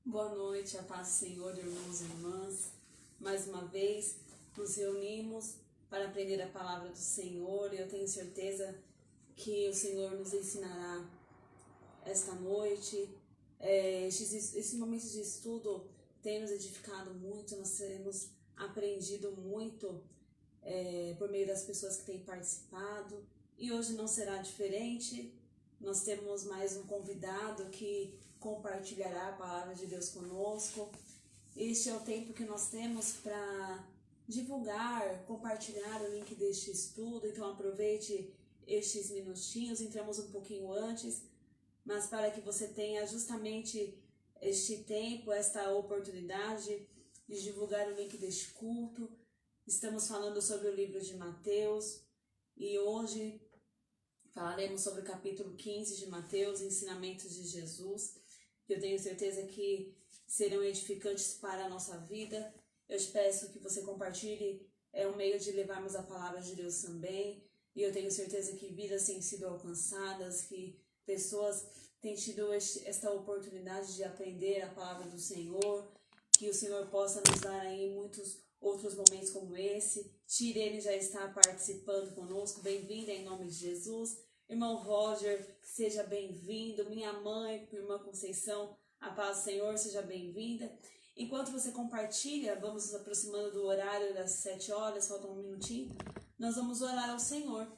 Boa noite, a paz do Senhor, irmãos e irmãs. Mais uma vez nos reunimos para aprender a palavra do Senhor e eu tenho certeza que o Senhor nos ensinará esta noite. Esse momento de estudo tem nos edificado muito, nós temos aprendido muito por meio das pessoas que têm participado e hoje não será diferente. Nós temos mais um convidado que compartilhará a palavra de Deus conosco. Este é o tempo que nós temos para divulgar, compartilhar o link deste estudo, então aproveite estes minutinhos, entramos um pouquinho antes, mas para que você tenha justamente este tempo, esta oportunidade de divulgar o link deste culto. Estamos falando sobre o livro de Mateus e hoje falaremos sobre o capítulo 15 de Mateus, ensinamentos de Jesus. Eu tenho certeza que serão edificantes para a nossa vida. Eu te peço que você compartilhe, é um meio de levarmos a palavra de Deus também. E eu tenho certeza que vidas têm sido alcançadas, que pessoas têm tido esta oportunidade de aprender a palavra do Senhor, que o Senhor possa nos dar aí muitos outros momentos como esse. Tirene já está participando conosco, bem-vinda em nome de Jesus. Irmão Roger, seja bem-vindo. Minha mãe, irmã Conceição, a paz do Senhor, seja bem-vinda. Enquanto você compartilha, vamos nos aproximando do horário das 7 horas, falta um minutinho. Nós vamos orar ao Senhor,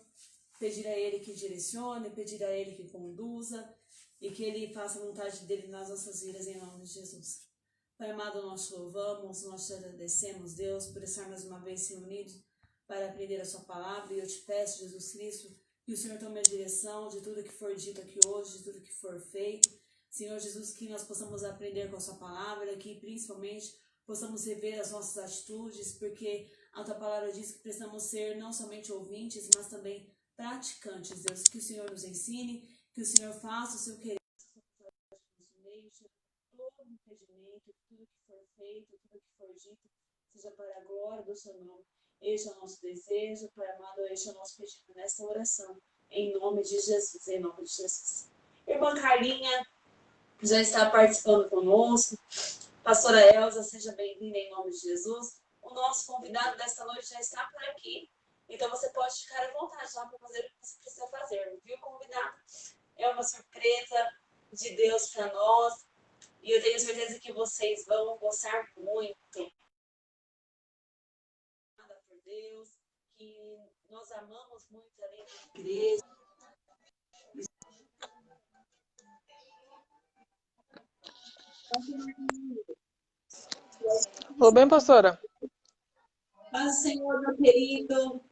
pedir a Ele que direcione, pedir a Ele que conduza e que Ele faça a vontade dEle nas nossas vidas, em nome de Jesus. Pai amado, nós te louvamos, nós te agradecemos, Deus, por estar mais uma vez reunidos para aprender a sua palavra. E eu te peço, Jesus Cristo, que o Senhor tome a direção de tudo que for dito aqui hoje, de tudo que for feito. Senhor Jesus, que nós possamos aprender com a sua palavra, que principalmente possamos rever as nossas atitudes, porque a tua palavra diz que precisamos ser não somente ouvintes, mas também praticantes, Deus. Que o Senhor nos ensine, que o Senhor faça o seu querer. Todo impedimento, tudo que for feito, tudo que for dito, seja para a glória do seu nome. Este é o nosso desejo, Pai amado, este é o nosso pedido nessa oração. Em nome de Jesus, em nome de Jesus. Irmã Carlinha já está participando conosco. Pastora Elza, seja bem-vinda em nome de Jesus. O nosso convidado desta noite já está por aqui. Então você pode ficar à vontade lá para fazer o que você precisa fazer. Viu, convidado? É uma surpresa de Deus para nós. E eu tenho certeza que vocês vão gostar muito. Por Deus, que nós amamos muito ali na igreja. Tudo bem, pastora? Paz, Senhor, meu querido.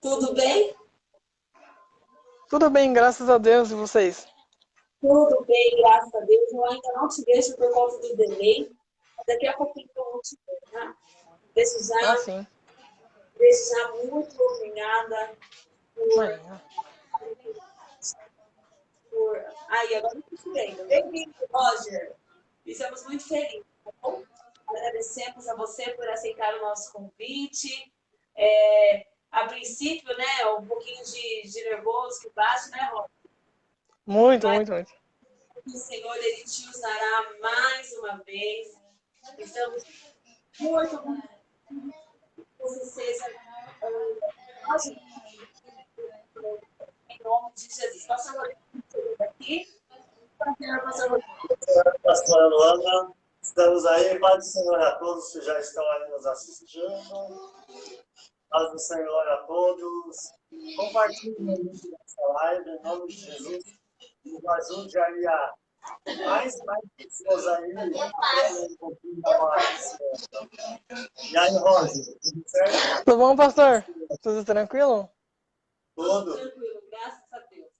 Tudo bem? Tudo bem, graças a Deus. E vocês? Tudo bem, graças a Deus. Eu ainda não te vejo por causa do delay. Daqui a pouquinho eu vou te ver, tá? Desde Sim. já muito obrigada por... Aí, agora eu estou te vendo. Bem-vindo, Roger. Estamos muito felizes, tá bom? Agradecemos a você por aceitar o nosso convite. A princípio, né, um pouquinho de nervoso que bate, né, Roger? Muito. O Senhor, Ele te usará mais uma vez. Estamos muito que você seja em nome de Jesus. Pastor Rodrigo aqui. Pastora Luana, estamos aí. Paz do Senhor a todos que já estão aí nos assistindo. Paz do Senhor a todos. Compartilhem essa live em nome de Jesus. Nos ajude aí a mais pessoas aí um pouquinho da palavra do Senhor. E aí, Roger, tudo certo? Tudo bom, pastor? Tudo tranquilo? Tudo. Tranquilo, graças a Deus.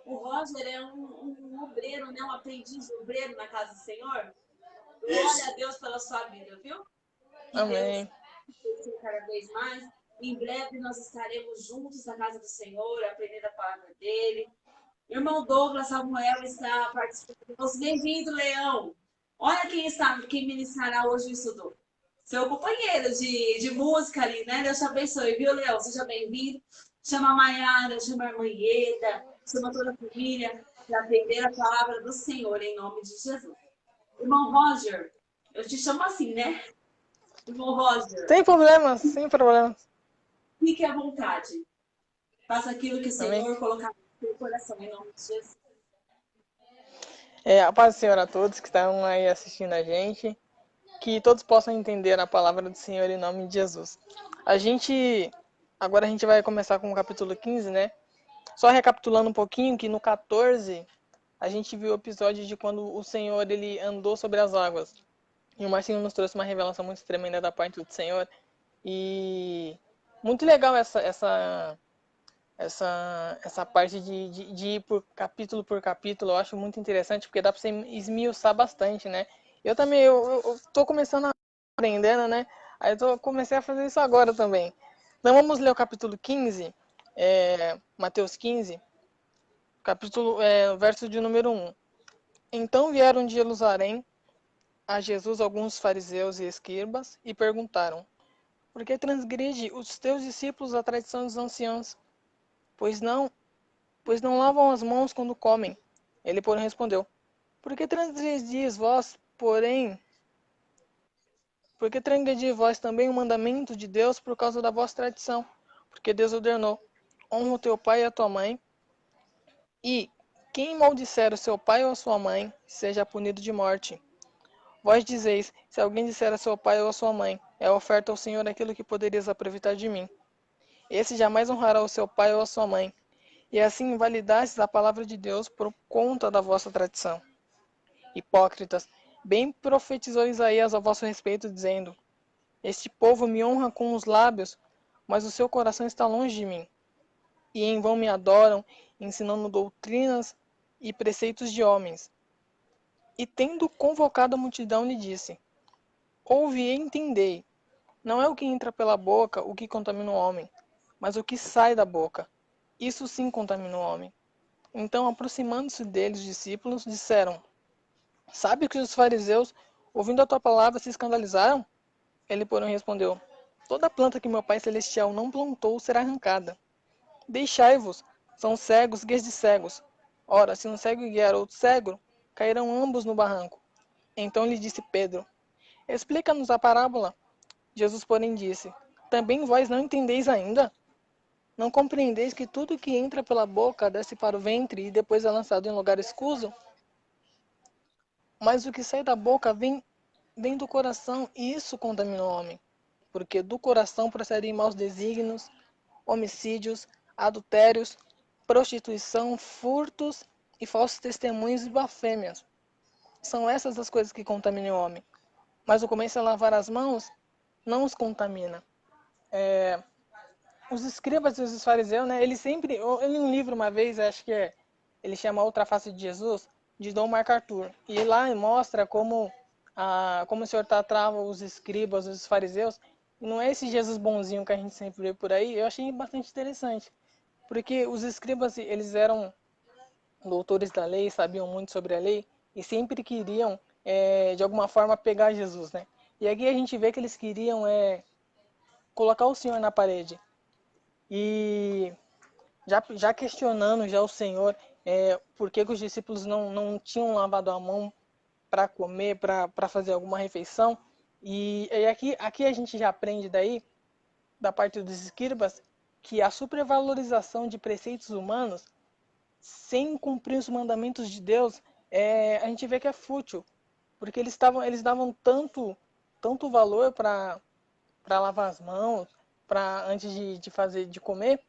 O Roger é um obreiro, né? Um aprendiz de obreiro na casa do Senhor. Glória a Deus pela sua vida, viu? Que Amém. Deus cada vez mais. Em breve nós estaremos juntos na casa do Senhor, aprendendo a palavra dele. Irmão Douglas Samuel está participando. Bem-vindo, Leão. Olha quem ministrará hoje o estudo. Seu companheiro de música ali, né? Deus te abençoe, viu, Leão? Seja bem-vindo. Chama a Maiara, chama a irmã Ieda, chama toda a família para aprender a palavra do Senhor, em nome de Jesus. Irmão Roger, eu te chamo assim, né? Irmão Roger, Sem problemas, sem problemas. fique à vontade. Faça aquilo que o Amém. Senhor colocar no seu coração, em nome de Jesus. A paz do Senhor a todos que estão aí assistindo a gente. Que todos possam entender a palavra do Senhor em nome de Jesus. Agora a gente vai começar com o capítulo 15, né? Só recapitulando um pouquinho, que no 14 a gente viu o episódio de quando o Senhor ele andou sobre as águas. E o Marcinho nos trouxe uma revelação muito tremenda da parte do Senhor. E muito legal essa parte de ir por capítulo. Eu acho muito interessante, porque dá para você esmiuçar bastante, né? Eu também, eu tô começando a aprendendo, né? Aí eu comecei a fazer isso agora também. Então vamos ler o capítulo 15, Mateus 15, verso de número 1. Então vieram de Jerusalém a Jesus alguns fariseus e escribas e perguntaram: por que transgride os teus discípulos a tradição dos anciãos? Pois não lavam as mãos quando comem. Ele, porém, respondeu: por que transgredis vós, porém, por que transgredis vós também o mandamento de Deus por causa da vossa tradição? Porque Deus ordenou: honra o teu pai e a tua mãe, e quem maldisser o seu pai ou a sua mãe, seja punido de morte. Vós dizeis: se alguém disser a seu pai ou a sua mãe, é oferta ao Senhor aquilo que poderias aproveitar de mim. Esse jamais honrará o seu pai ou a sua mãe, e assim invalidastes a palavra de Deus por conta da vossa tradição. Hipócritas, bem profetizou Isaías a vosso respeito, dizendo: este povo me honra com os lábios, mas o seu coração está longe de mim. E em vão me adoram, ensinando doutrinas e preceitos de homens. E tendo convocado a multidão, lhe disse: ouve e entendei. Não é o que entra pela boca o que contamina o homem, mas o que sai da boca. Isso sim contamina o homem. Então, aproximando-se deles, os discípulos disseram: sabe que os fariseus, ouvindo a tua palavra, se escandalizaram? Ele, porém, respondeu: toda planta que meu Pai Celestial não plantou será arrancada. Deixai-vos, são cegos, guias de cegos. Ora, se um cego guiar outro cego, cairão ambos no barranco. Então lhe disse Pedro: explica-nos a parábola. Jesus, porém, disse: também vós não entendeis ainda? Não compreendeis que tudo que entra pela boca desce para o ventre e depois é lançado em lugar escuso? Mas o que sai da boca vem do coração, e isso contamina o homem. Porque do coração procedem maus desígnios, homicídios, adultérios, prostituição, furtos e falsos testemunhos e blasfêmias. São essas as coisas que contaminam o homem. Mas o começo a lavar as mãos não os contamina. Os escribas e os fariseus, né, eles sempre... Eu li um livro uma vez, acho que ele chama Outra Face de Jesus, de Dom MacArthur. E lá mostra como o Senhor tratava os escribas, os fariseus. E não é esse Jesus bonzinho que a gente sempre vê por aí. Eu achei bastante interessante. Porque os escribas, eles eram doutores da lei, sabiam muito sobre a lei. E sempre queriam, de alguma forma, pegar Jesus, né? E aqui a gente vê que eles queriam colocar o Senhor na parede. E já questionando já o Senhor, por que os discípulos não tinham lavado a mão para comer, para fazer alguma refeição. E aqui a gente já aprende daí, da parte dos escribas, que a supervalorização de preceitos humanos, sem cumprir os mandamentos de Deus, a gente vê que é fútil. Porque eles davam tanto valor para lavar as mãos, antes de comer,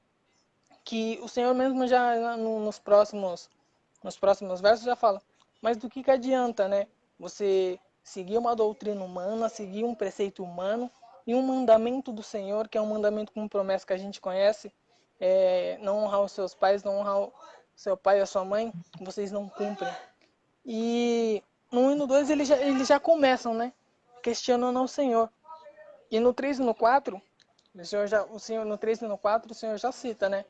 que o Senhor mesmo já nos próximos versos já fala: mas do que adianta, né? Você seguir uma doutrina humana, seguir um preceito humano e um mandamento do Senhor, que é um mandamento com promessa que a gente conhece, não honrar os seus pais, não honrar o seu pai e a sua mãe, vocês não cumprem. E no 1 e no 2 eles já começam, né? Questionando ao Senhor. E no 3 e no 4, no 3 e no 4, o Senhor já cita, né?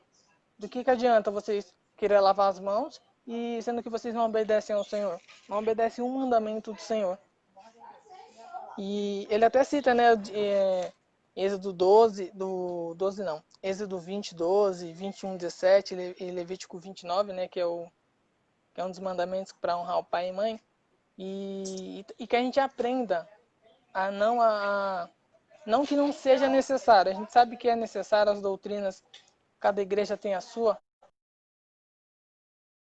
Do que adianta vocês querer lavar as mãos e sendo que vocês não obedecem ao Senhor? Não obedecem um mandamento do Senhor. E ele até cita, né, Êxodo 12, Êxodo 20, 12, 21, 17 e Levítico 29, né, que é um dos mandamentos para honrar o pai e mãe. e que a gente aprenda não que não seja necessário. A gente sabe que é necessário as doutrinas, cada igreja tem a sua,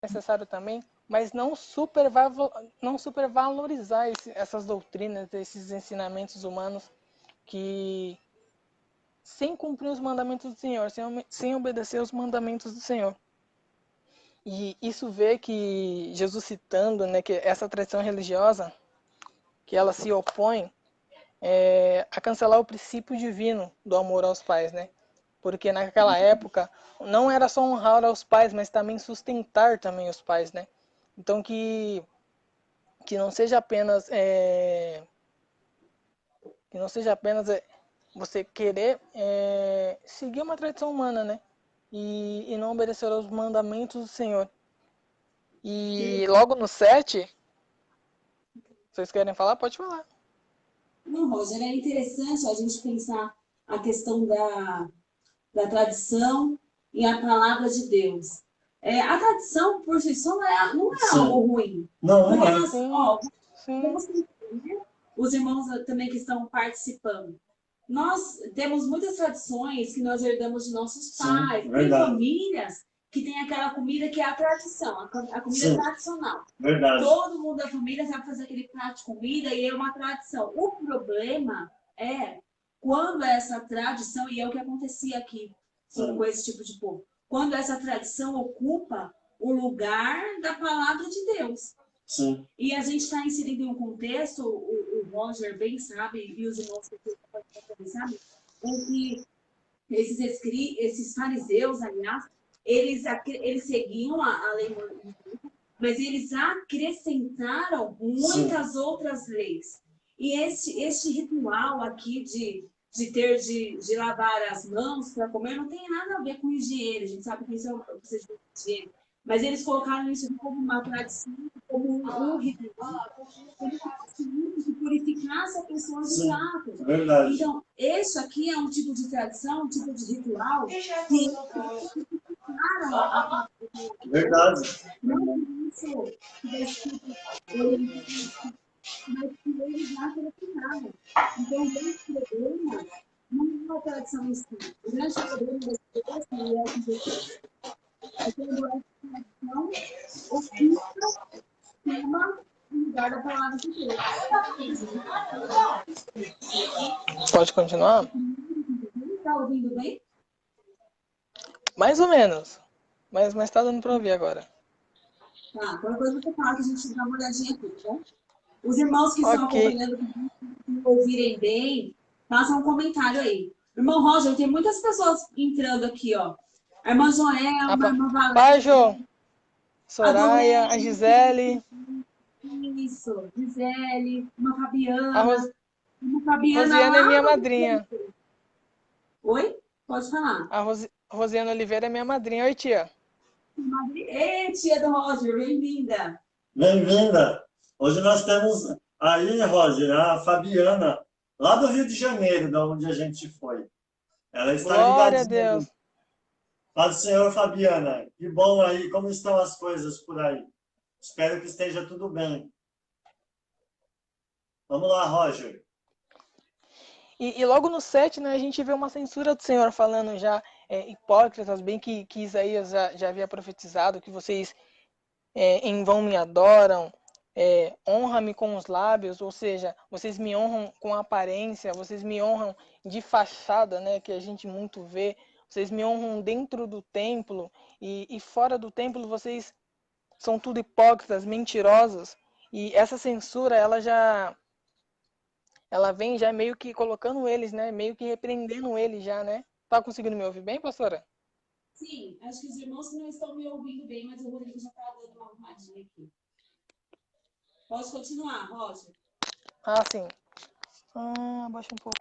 é necessário também, mas não supervalorizar essas doutrinas, esses ensinamentos humanos que sem cumprir os mandamentos do Senhor, sem obedecer os mandamentos do Senhor. E isso vê que Jesus citando, né, que essa tradição religiosa, que ela se opõe a cancelar o princípio divino do amor aos pais, né? Porque naquela época não era só honrar aos pais, mas também sustentar também os pais, né? Então que não seja apenas você querer seguir uma tradição humana, né? E não obedecer aos mandamentos do Senhor. E logo no 7, vocês querem falar? Pode falar. Não, Roger, é interessante a gente pensar a questão da tradição e a palavra de Deus. A tradição, por si só, não é algo ruim. Não, Porque é. nós, vamos Sim. entender, os irmãos também que estão participando. Nós temos muitas tradições que nós herdamos de nossos pais. Sim, tem famílias que tem aquela comida que é a tradição, a comida tradicional. Verdade. Todo mundo da família sabe fazer aquele prato de comida e é uma tradição. O problema é quando essa tradição, e é o que acontecia aqui com esse tipo de povo, quando essa tradição ocupa o lugar da palavra de Deus. Sim. E a gente está inserido em um contexto, o Roger bem sabe, e os irmãos também sabem, em que esses fariseus, aliás, eles seguiam a lei, mas eles acrescentaram muitas outras leis. E este ritual aqui de lavar as mãos para comer não tem nada a ver com higiene. A gente sabe que isso é o processo de higiene. Mas eles colocaram isso como uma tradição, como um ritual, que purificasse a pessoa de fato. Verdade. Então, isso aqui é um tipo de tradição, um tipo de ritual que purificaram a Verdade. não isso que vai escrito mas que eles já selecionavam. Então, o grande problema não é a tradição em si. O grande problema das pessoas é quando essa tradição ocupa tema no lugar da palavra de Deus. Pode continuar? Está ouvindo bem? Mais ou menos. Mas tá dando para ouvir agora. Tá, qualquer coisa você fala que a gente dá uma olhadinha aqui, tá? Os irmãos que estão acompanhando, que ouvirem bem, façam um comentário aí. Irmão Roger, tem muitas pessoas entrando aqui, ó. A irmã Joelma, a irmã Valéria. Pai, Jô. Soraya, a Gisele. Isso, Gisele, uma Fabiana. Uma Rosiana é minha madrinha. Oi? Pode falar. A Rosiana Oliveira é minha madrinha. Oi, tia. Ei, tia do Roger, bem-vinda. Bem-vinda. Hoje nós temos aí, Roger, a Fabiana, lá do Rio de Janeiro, da onde a gente foi. Ela está Glória a Deus. Paz do Senhor, Fabiana. Que bom aí, como estão as coisas por aí? Espero que esteja tudo bem. Vamos lá, Roger. E logo no 7, né, a gente vê uma censura do Senhor falando já, hipócritas, bem que Isaías já havia profetizado, que vocês em vão me adoram, honra-me com os lábios, ou seja, vocês me honram com aparência, vocês me honram de fachada, né, que a gente muito vê, vocês me honram dentro do templo e fora do templo vocês são tudo hipócritas, mentirosos. E essa censura, ela vem já meio que colocando eles, né, meio que repreendendo eles já, né? Tá conseguindo me ouvir bem, pastora? Sim, acho que os irmãos não estão me ouvindo bem, mas o Rodrigo já está dando uma arrumadinha aqui. Pode continuar, Roger. Ah, sim. Abaixa um pouco.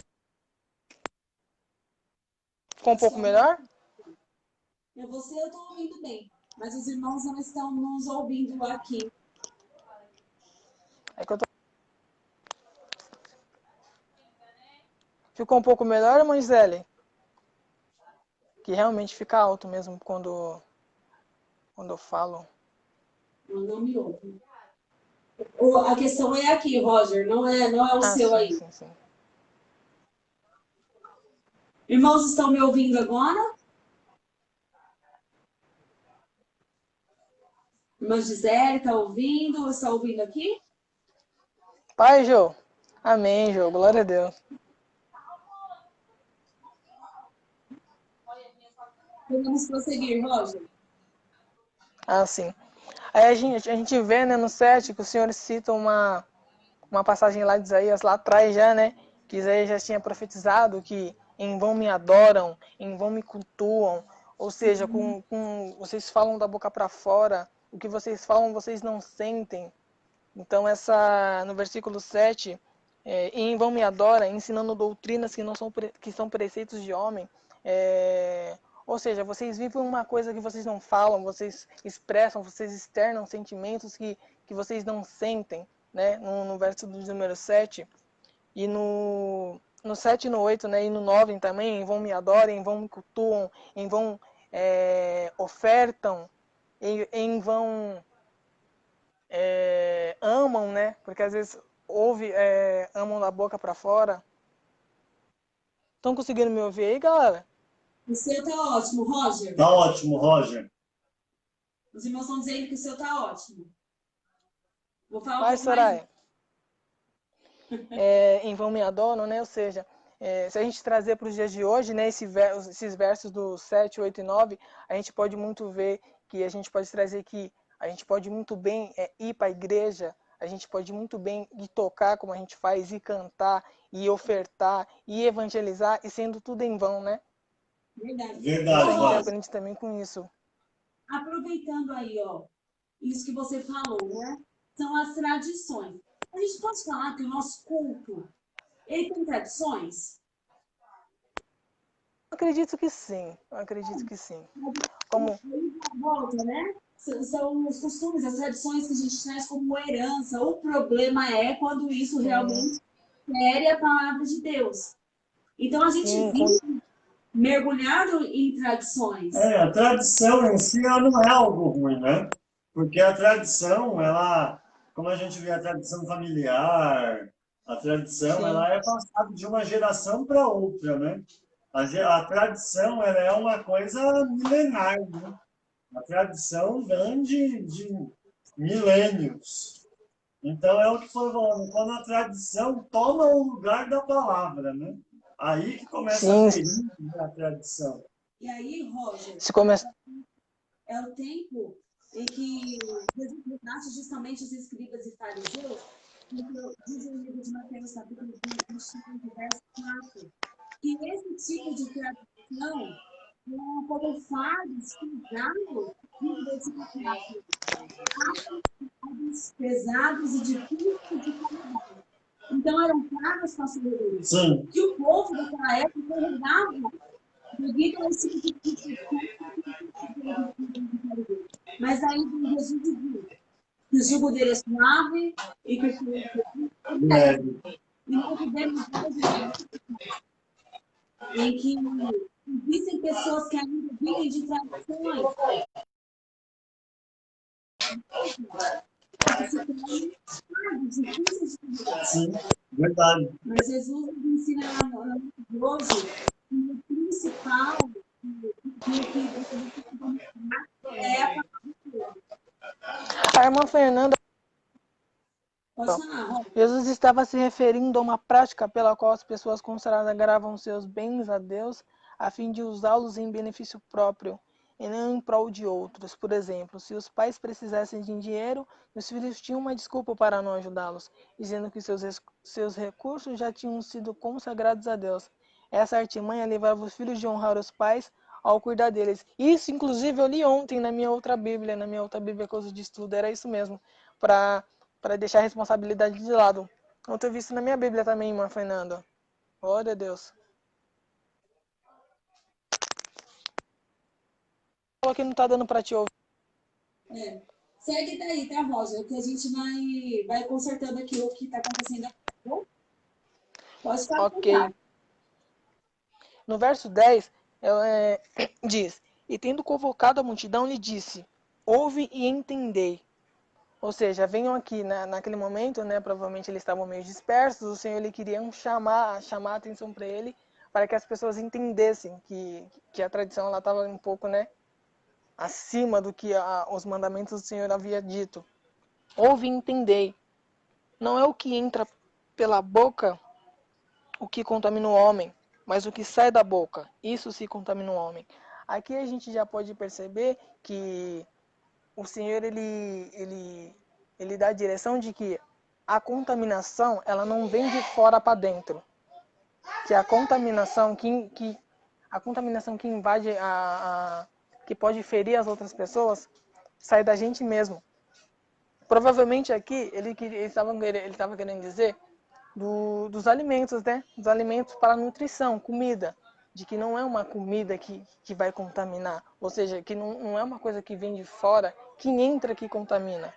Ficou um pouco melhor? Você eu estou ouvindo bem, mas os irmãos não estão nos ouvindo aqui. É que eu tô... Ficou um pouco melhor, irmã Gisele? Que realmente fica alto mesmo quando eu falo. Não me ouve. A questão é aqui, Roger, não é o seu Sim, aí. sim, sim. Irmãos, estão me ouvindo agora? Irmã Gisele, está ouvindo? Está ouvindo aqui? Pai, Jô. Amém, Jô. Glória a Deus. Podemos prosseguir, Roger. Sim. Aí a gente vê, né, no 7 que o Senhor cita uma passagem lá de Isaías, lá atrás já, né? Que Isaías já tinha profetizado que em vão me adoram, em vão me cultuam. Ou seja, vocês falam da boca para fora, o que vocês falam vocês não sentem. Então, no versículo 7, e em vão me adora, ensinando doutrinas que são preceitos de homem. Ou seja, vocês vivem uma coisa que vocês não falam, vocês expressam, vocês externam sentimentos que vocês não sentem, né? No verso do número 7. E no 7 e no 8, né? E no 9 também, em vão me adorem, em vão me cultuam, em vão ofertam, em vão amam, né? Porque às vezes amam da boca para fora. Estão conseguindo me ouvir aí, galera? O seu tá ótimo, Roger. Tá ótimo, Roger. Os irmãos estão dizendo que o seu tá ótimo. Vou falar Vai, um pouco mais. Soraya. Em vão me adoram, né? Ou seja, se a gente trazer para os dias de hoje, né, esses versos do 7, 8 e 9, a gente pode muito ver que a gente pode trazer que a gente pode muito bem ir para a igreja, a gente pode muito bem ir tocar como a gente faz, ir cantar, ir ofertar, ir evangelizar, e sendo tudo em vão, né? Verdade. Verdade, Isso a gente Roger. aprende também com isso. Aproveitando aí, ó, isso que você falou, né? São as tradições. A gente pode falar que o nosso culto, ele tem tradições? Acredito que sim, acredito que sim. Como Volta, né? São os costumes, as tradições que a gente traz como herança. O problema é quando isso realmente fere a palavra de Deus. Então a gente sim, vive mergulhado em tradições. A tradição em si ela não é algo ruim, né? Porque a tradição, ela, como a gente vê a tradição familiar, a tradição, sim, ela é passada de uma geração para outra, né? A tradição, ela é uma coisa milenar, né? A tradição vem de milênios. Então é o que foi falando, quando a tradição toma o lugar da palavra, né? Aí que começa a sim, ferir a tradição. E aí, Roger, se começa. é o tempo em que Jesus retrata justamente os escribas e fariseus, diz o livro de Mateus, capítulo 25, verso 4, que esse tipo de tradição foram fardos pesados, diz o versículo 4, pesados e difíceis de carregar. Então eram fardos pastores que o povo daquela época carregava devido a esse tipo de mas aí Jesus diz que o jugo dele é suave e que o leve. E nós vivemos em que existem pessoas que ainda vivem de tradições. Sim, verdade. Mas Jesus nos ensina hoje que o principal é a palavra de Deus. A irmã Fernanda. Pode falar, Jesus estava se referindo a uma prática pela qual as pessoas consagravam seus bens a Deus a fim de usá-los em benefício próprio e não em prol de outros. Por exemplo, se os pais precisassem de dinheiro, os filhos tinham uma desculpa para não ajudá-los, dizendo que seus recursos já tinham sido consagrados a Deus. Essa artimanha levava os filhos de honrar os pais ao cuidar deles. Isso, inclusive, eu li ontem na minha outra Bíblia que eu uso de estudo, era isso mesmo, para deixar a responsabilidade de lado. Eu tenho visto na minha Bíblia também, irmã Fernanda. Glória a Deus. Falou que não tá dando para te ouvir. Segue daí, tá, Rosa? Que a gente vai consertando aqui o que está acontecendo aqui, tá bom? Pode ficar Ok. No verso 10, diz: E tendo convocado a multidão, lhe disse: Ouve e entendei. Ou seja, venham aqui, naquele momento, né, provavelmente eles estavam meio dispersos, o Senhor ele queria chamar a atenção para ele, para que as pessoas entendessem que a tradição ela estava um pouco, né, acima do que os mandamentos do Senhor havia dito. Ouve e entendei. Não é o que entra pela boca o que contamina o homem, mas o que sai da boca, isso se contamina o homem. Aqui a gente já pode perceber que o Senhor ele dá a direção de que a contaminação ela não vem de fora para dentro, que a contaminação que invade que pode ferir as outras pessoas sai da gente mesmo. Provavelmente aqui ele estava querendo dizer dos alimentos, né? Dos alimentos para a nutrição, comida. De que não é uma comida que vai contaminar. Ou seja, que não é uma coisa que vem de fora, que entra que contamina.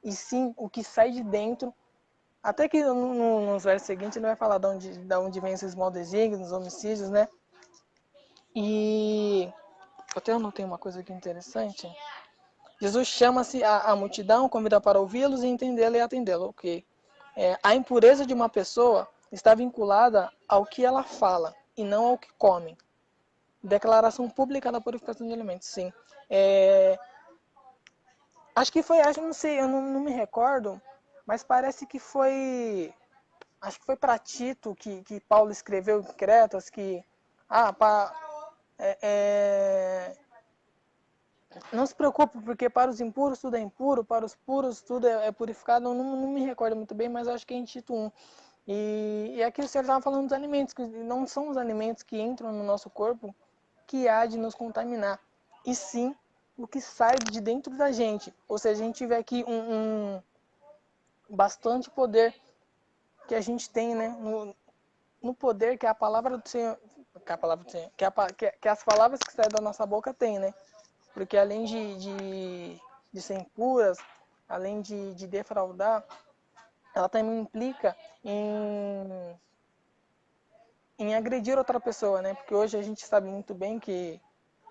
E sim o que sai de dentro. Até que nos versos seguintes ele vai falar de onde vem esses maus desígnios, homicídios, né? E eu até anotei uma coisa aqui interessante. Jesus chama-se a multidão, convida para ouvi-los e entendê-la e atendê-la. Ok. A impureza de uma pessoa está vinculada ao que ela fala e não ao que come. Declaração pública da purificação de alimentos, sim. Acho que foi, não sei, eu não me recordo, mas parece que foi, acho que foi para Tito que Paulo escreveu em Cretas que, não se preocupe, porque para os impuros tudo é impuro, para os puros tudo é purificado. Eu não me recordo muito bem, mas acho que é em Tito 1. E aqui o Senhor estava falando dos alimentos, que não são os alimentos que entram no nosso corpo que há de nos contaminar, e sim o que sai de dentro da gente. Ou seja, a gente tiver aqui bastante poder que a gente tem, né, no poder que a palavra do Senhor, que as palavras que saem da nossa boca tem, né? Porque além de ser impuras, além de defraudar, ela também implica em agredir outra pessoa, né? Porque hoje a gente sabe muito bem que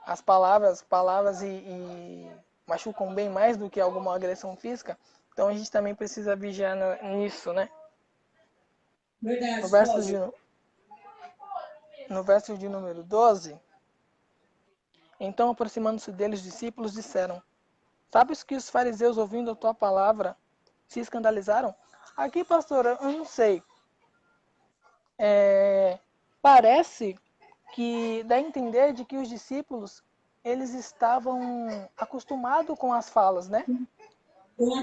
as palavras machucam bem mais do que alguma agressão física. Então a gente também precisa vigiar nisso, né? Verdade, no verso de número 12, então aproximando-se deles, os discípulos disseram: Sabes que os fariseus, ouvindo a tua palavra, se escandalizaram? Aqui, pastor, eu não sei. Parece que dá a entender de que os discípulos eles estavam acostumados com as falas, né? Com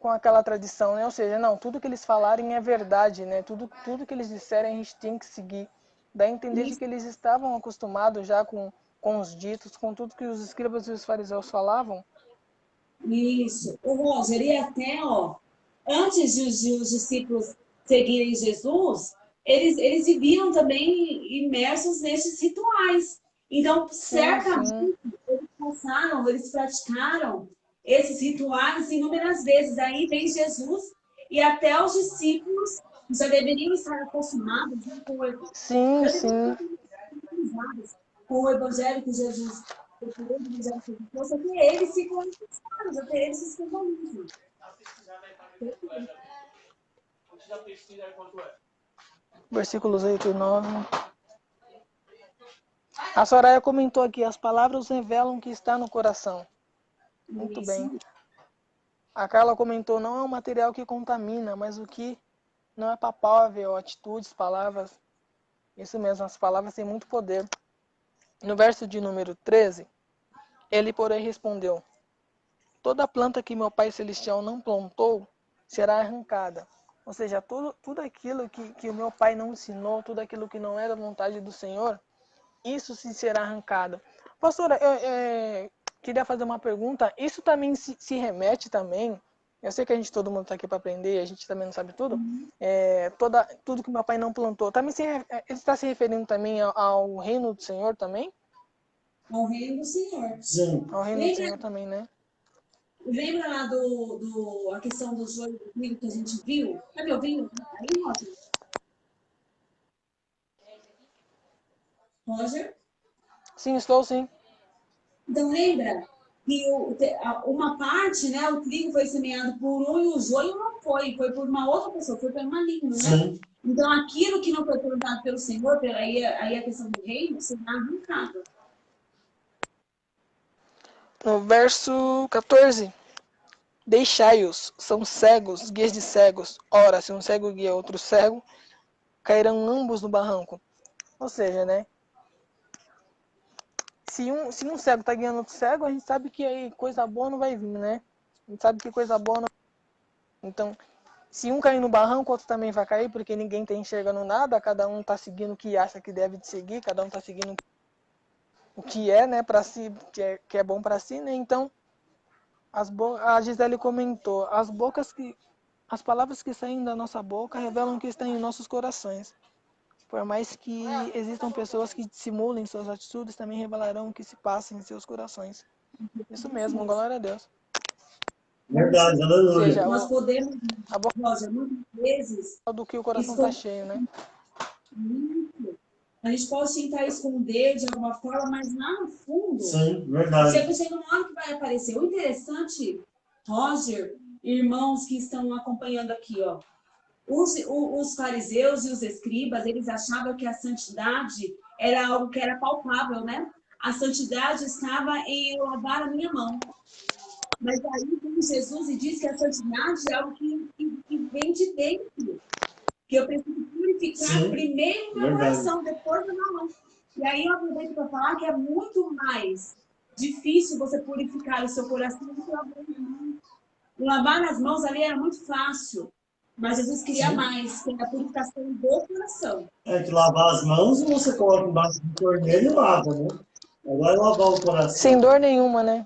aquela tradição, né? Ou seja, não, tudo que eles falarem é verdade, né? Tudo que eles disserem a gente tem que seguir. Dá a entender de que eles estavam acostumados já com os ditos, com tudo que os escribas e os fariseus falavam. Isso. O Roger, e até, antes de os discípulos seguirem Jesus, eles viviam também imersos nesses rituais. Então, certamente, eles praticaram esses rituais inúmeras vezes. Aí vem Jesus e até os discípulos já deveriam estar acostumados, né, com o evangelho que Jesus até eles ficam assustados, até eles se escandalizam. Versículos 8 e 9. A Soraya comentou aqui: as palavras revelam o que está no coração. Muito bem. A Carla comentou: não é um material que contamina, mas o que não é palpável, atitudes, palavras. Isso mesmo, as palavras têm muito poder. No verso de número 13, ele, porém, respondeu: toda planta que meu Pai Celestial não plantou será arrancada. Ou seja, tudo aquilo que o meu Pai não ensinou, tudo aquilo que não é da vontade do Senhor, isso sim será arrancado. Pastora, eu queria fazer uma pergunta. Isso também se remete também, eu sei que todo mundo está aqui para aprender, a gente também não sabe tudo, tudo que meu Pai não plantou, também ele está se referindo também ao reino do Senhor também? Ao reino do Senhor. Sim. Ao reino do Senhor também, né? Lembra lá a questão do joio do trigo que a gente viu? Tá me ouvindo aí, Roger? Roger? Sim, estou sim. Então, lembra que uma parte, né, o trigo foi semeado por um e o joio não foi por uma outra pessoa, foi pelo maligno, né? Sim. Então, aquilo que não foi plantado pelo Senhor, aí a questão do reino, será arrancado. No verso 14. Deixai-os, são cegos, guias de cegos. Ora, se um cego guia outro cego, cairão ambos no barranco. Ou seja, né? Se um cego está guiando outro cego, a gente sabe que aí coisa boa não vai vir, né? A gente sabe que coisa boa não. Então, se um cair no barranco, o outro também vai cair, porque ninguém está enxergando nada, cada um está seguindo o que acha que deve seguir, cada um está seguindo o que é, né, para si, que é bom para si, né? Então, a Gisele comentou, as palavras que saem da nossa boca revelam o que está em nossos corações. Por mais que existam pessoas que dissimulem suas atitudes, também revelarão o que se passa em seus corações. Isso mesmo, glória a Deus. Verdade, Ou aleluia. seja, Nós podemos, a boca Roger, muitas vezes, do que o coração está cheio, né? a gente pode tentar esconder de alguma forma, mas lá no fundo, Sim, verdade. chega uma hora que vai aparecer. O interessante, Roger, irmãos que estão acompanhando aqui, ó, os fariseus e os escribas, eles achavam que a santidade era algo que era palpável, né? A santidade estava em eu lavar a minha mão. Mas aí vem Jesus e diz que a santidade é algo que vem de dentro. Que eu preciso purificar Sim, primeiro o meu coração, depois a minha mão. E aí eu aproveito para falar que é muito mais difícil você purificar o seu coração do que lavar as mãos. Lavar as mãos ali era muito fácil. Mas Jesus queria mais, que era a purificação do coração. É que lavar as mãos você coloca embaixo do torneiro e lava, né? Agora é lavar o coração. Sem dor nenhuma, né?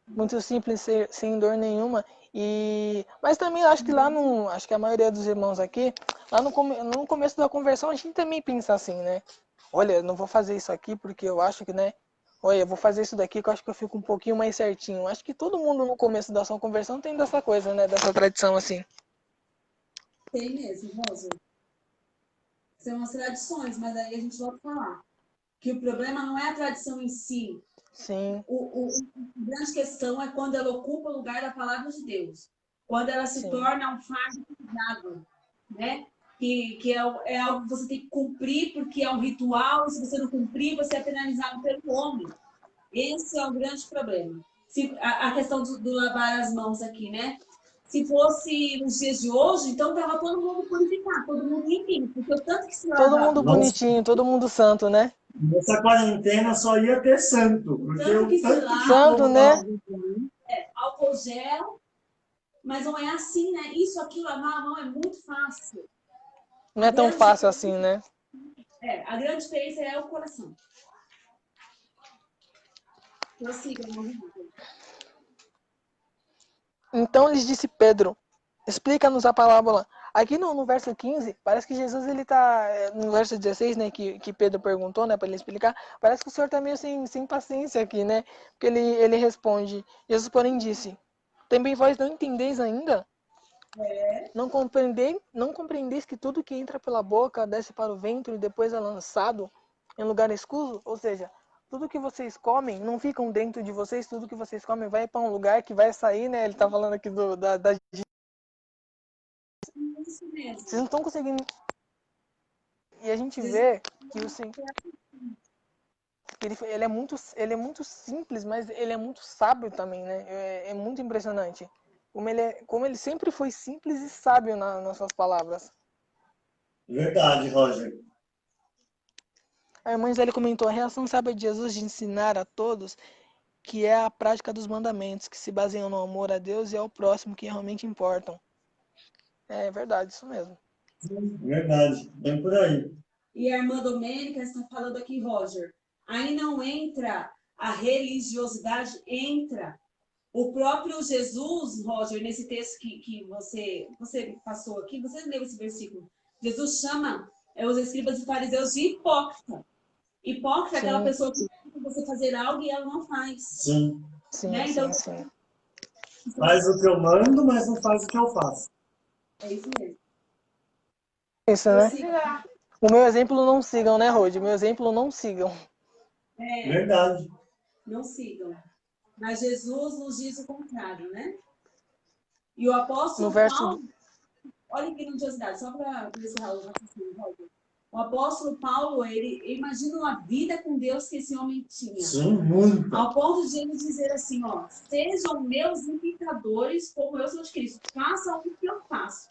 Muito simples, sem dor nenhuma. Mas também acho que acho que a maioria dos irmãos aqui, lá no começo da conversão, a gente também pensa assim, né? Olha, eu não vou fazer isso aqui porque eu acho que, né? Olha, eu vou fazer isso daqui que eu acho que eu fico um pouquinho mais certinho. Acho que todo mundo no começo da sua conversão tem dessa coisa, né? Dessa tradição assim. Tem mesmo, Rosa. São as tradições, mas aí a gente volta a falar. Que o problema não é a tradição em si. Sim. A grande questão é quando ela ocupa o lugar da palavra de Deus. Quando ela se torna um fardo pesado, né? Que é algo que você tem que cumprir porque é um ritual, e se você não cumprir, você é penalizado pelo homem. Esse é o grande problema. A questão do lavar as mãos aqui, né? Se fosse nos dias de hoje, então estava todo mundo purificado, todo mundo limpinho, porque o tanto que se lava... Todo mundo bonitinho, todo mundo santo, né? Nessa quarentena só ia ter santo. Porque tanto que se lava, santo, né? Álcool gel, mas não é assim, né? Isso aqui, lavar a mão é muito fácil. Não é tão fácil assim, né? A grande diferença é o coração. Prossiga, Então lhes disse Pedro, explica-nos a parábola. Aqui no verso 15, parece que Jesus, ele tá, no verso 16, né, que Pedro perguntou, né, para ele explicar, parece que o Senhor tá meio sem paciência aqui, né, porque ele responde, Jesus, porém, disse, também vós não entendeis ainda? Não compreendeis que tudo que entra pela boca desce para o ventre e depois é lançado em lugar escuro? Ou seja, tudo que vocês comem não ficam dentro de vocês, tudo que vocês comem vai para um lugar que vai sair, né? Ele tá falando aqui da... Isso mesmo. Vocês não estão conseguindo... E a gente vê que o Senhor... Ele é muito simples, mas ele é muito sábio também, né? É muito impressionante. Como ele sempre foi simples e sábio nas suas palavras. Verdade, Roger. A irmã Zélia comentou, a reação sábia de Jesus de ensinar a todos que é a prática dos mandamentos, que se baseiam no amor a Deus e ao próximo que realmente importam. É verdade, isso mesmo. Verdade, bem por aí. E a irmã Domênica está falando aqui, Roger, aí não entra a religiosidade, entra. O próprio Jesus, Roger, nesse texto que você passou aqui, você leu esse versículo, Jesus chama os escribas e fariseus de hipócrita. Hipócrita é aquela pessoa que você fazer algo e ela não faz. Sim. Sim, né? sim, Então, sim. Faz o que eu mando, mas não faz o que eu faço. É isso mesmo. Isso, né? O meu exemplo não sigam, né, Rod? O meu exemplo não sigam. Verdade. Não sigam. Mas Jesus nos diz o contrário, né? E o No apóstolo verso Paulo, olha que grandiosidade, só para encerrar o raciocínio, Roger. O apóstolo Paulo, ele imagina uma vida com Deus que esse homem tinha. Sim, muito. Ao ponto de ele dizer assim, ó, sejam meus imitadores como eu sou de Cristo. Façam o que eu faço.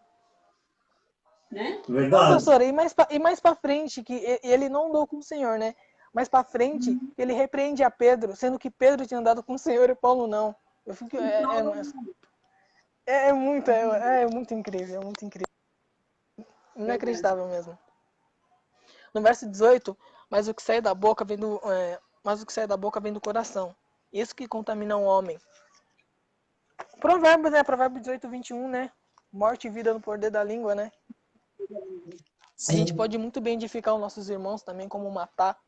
Né? Não, Verdade. pastor, e mais pra frente, que ele não andou com o Senhor, né? Mais pra frente, ele repreende a Pedro, sendo que Pedro tinha andado com o Senhor e Paulo não. Eu fico, é muito incrível, é muito incrível. Inacreditável mesmo. No verso 18, mas o que sai da boca vem do coração. Isso que contamina o homem. Provérbios, né? Provérbio 18, 21, né? Morte e vida no poder da língua, né? Sim. A gente pode muito bem edificar os nossos irmãos também, como matar,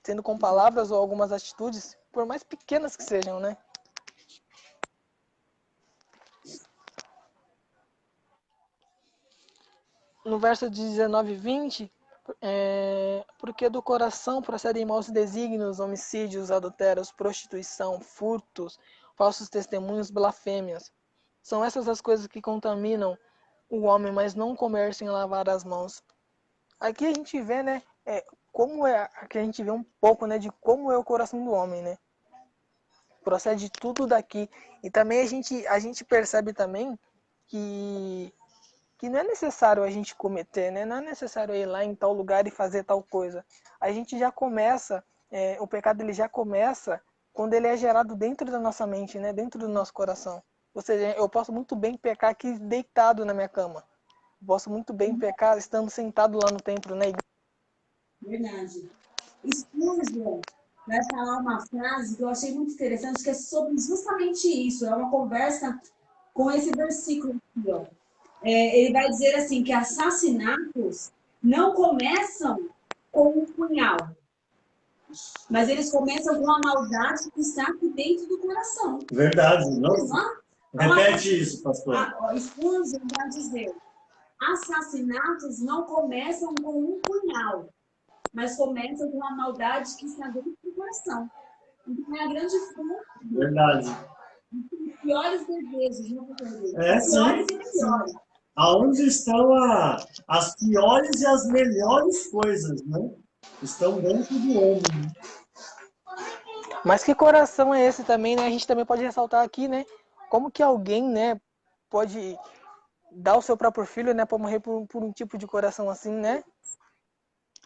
sendo com palavras ou algumas atitudes, por mais pequenas que sejam, né? No verso 19 e 20, porque do coração procedem maus desígnios, homicídios, adultérios, prostituição, furtos, falsos testemunhos, blasfêmias. São essas as coisas que contaminam o homem, mas não o comer sem lavar as mãos. Aqui a gente vê, né, aqui a gente vê um pouco, né, de como é o coração do homem, né? Procede tudo daqui. E também a gente percebe também que não é necessário a gente cometer, né? Não é necessário ir lá em tal lugar e fazer tal coisa. A gente já começa, o pecado ele já começa quando ele é gerado dentro da nossa mente, né? Dentro do nosso coração. Ou seja, eu posso muito bem pecar aqui deitado na minha cama. Eu posso muito bem pecar estando sentado lá no templo, né? Verdade. Spurgeon vai falar uma frase que eu achei muito interessante, que é sobre justamente isso. É uma conversa com esse versículo aqui, ó. Ele vai dizer assim, que assassinatos não começam com um punhal, mas eles começam com a maldade que está aqui dentro do coração. Verdade. Nossa. Repete isso, pastor. Spurgeon vai dizer, assassinatos não começam com um punhal, mas começam com a maldade que está dentro do coração. Então é a grande fonte. Verdade. Os piores desejos, não piores sim. e piores. Aonde estão as piores e as melhores coisas, né? Estão dentro do homem. Mas que coração é esse também, né? A gente também pode ressaltar aqui, né? Como que alguém, né, pode dar o seu próprio filho, né, para morrer por um tipo de coração assim, né?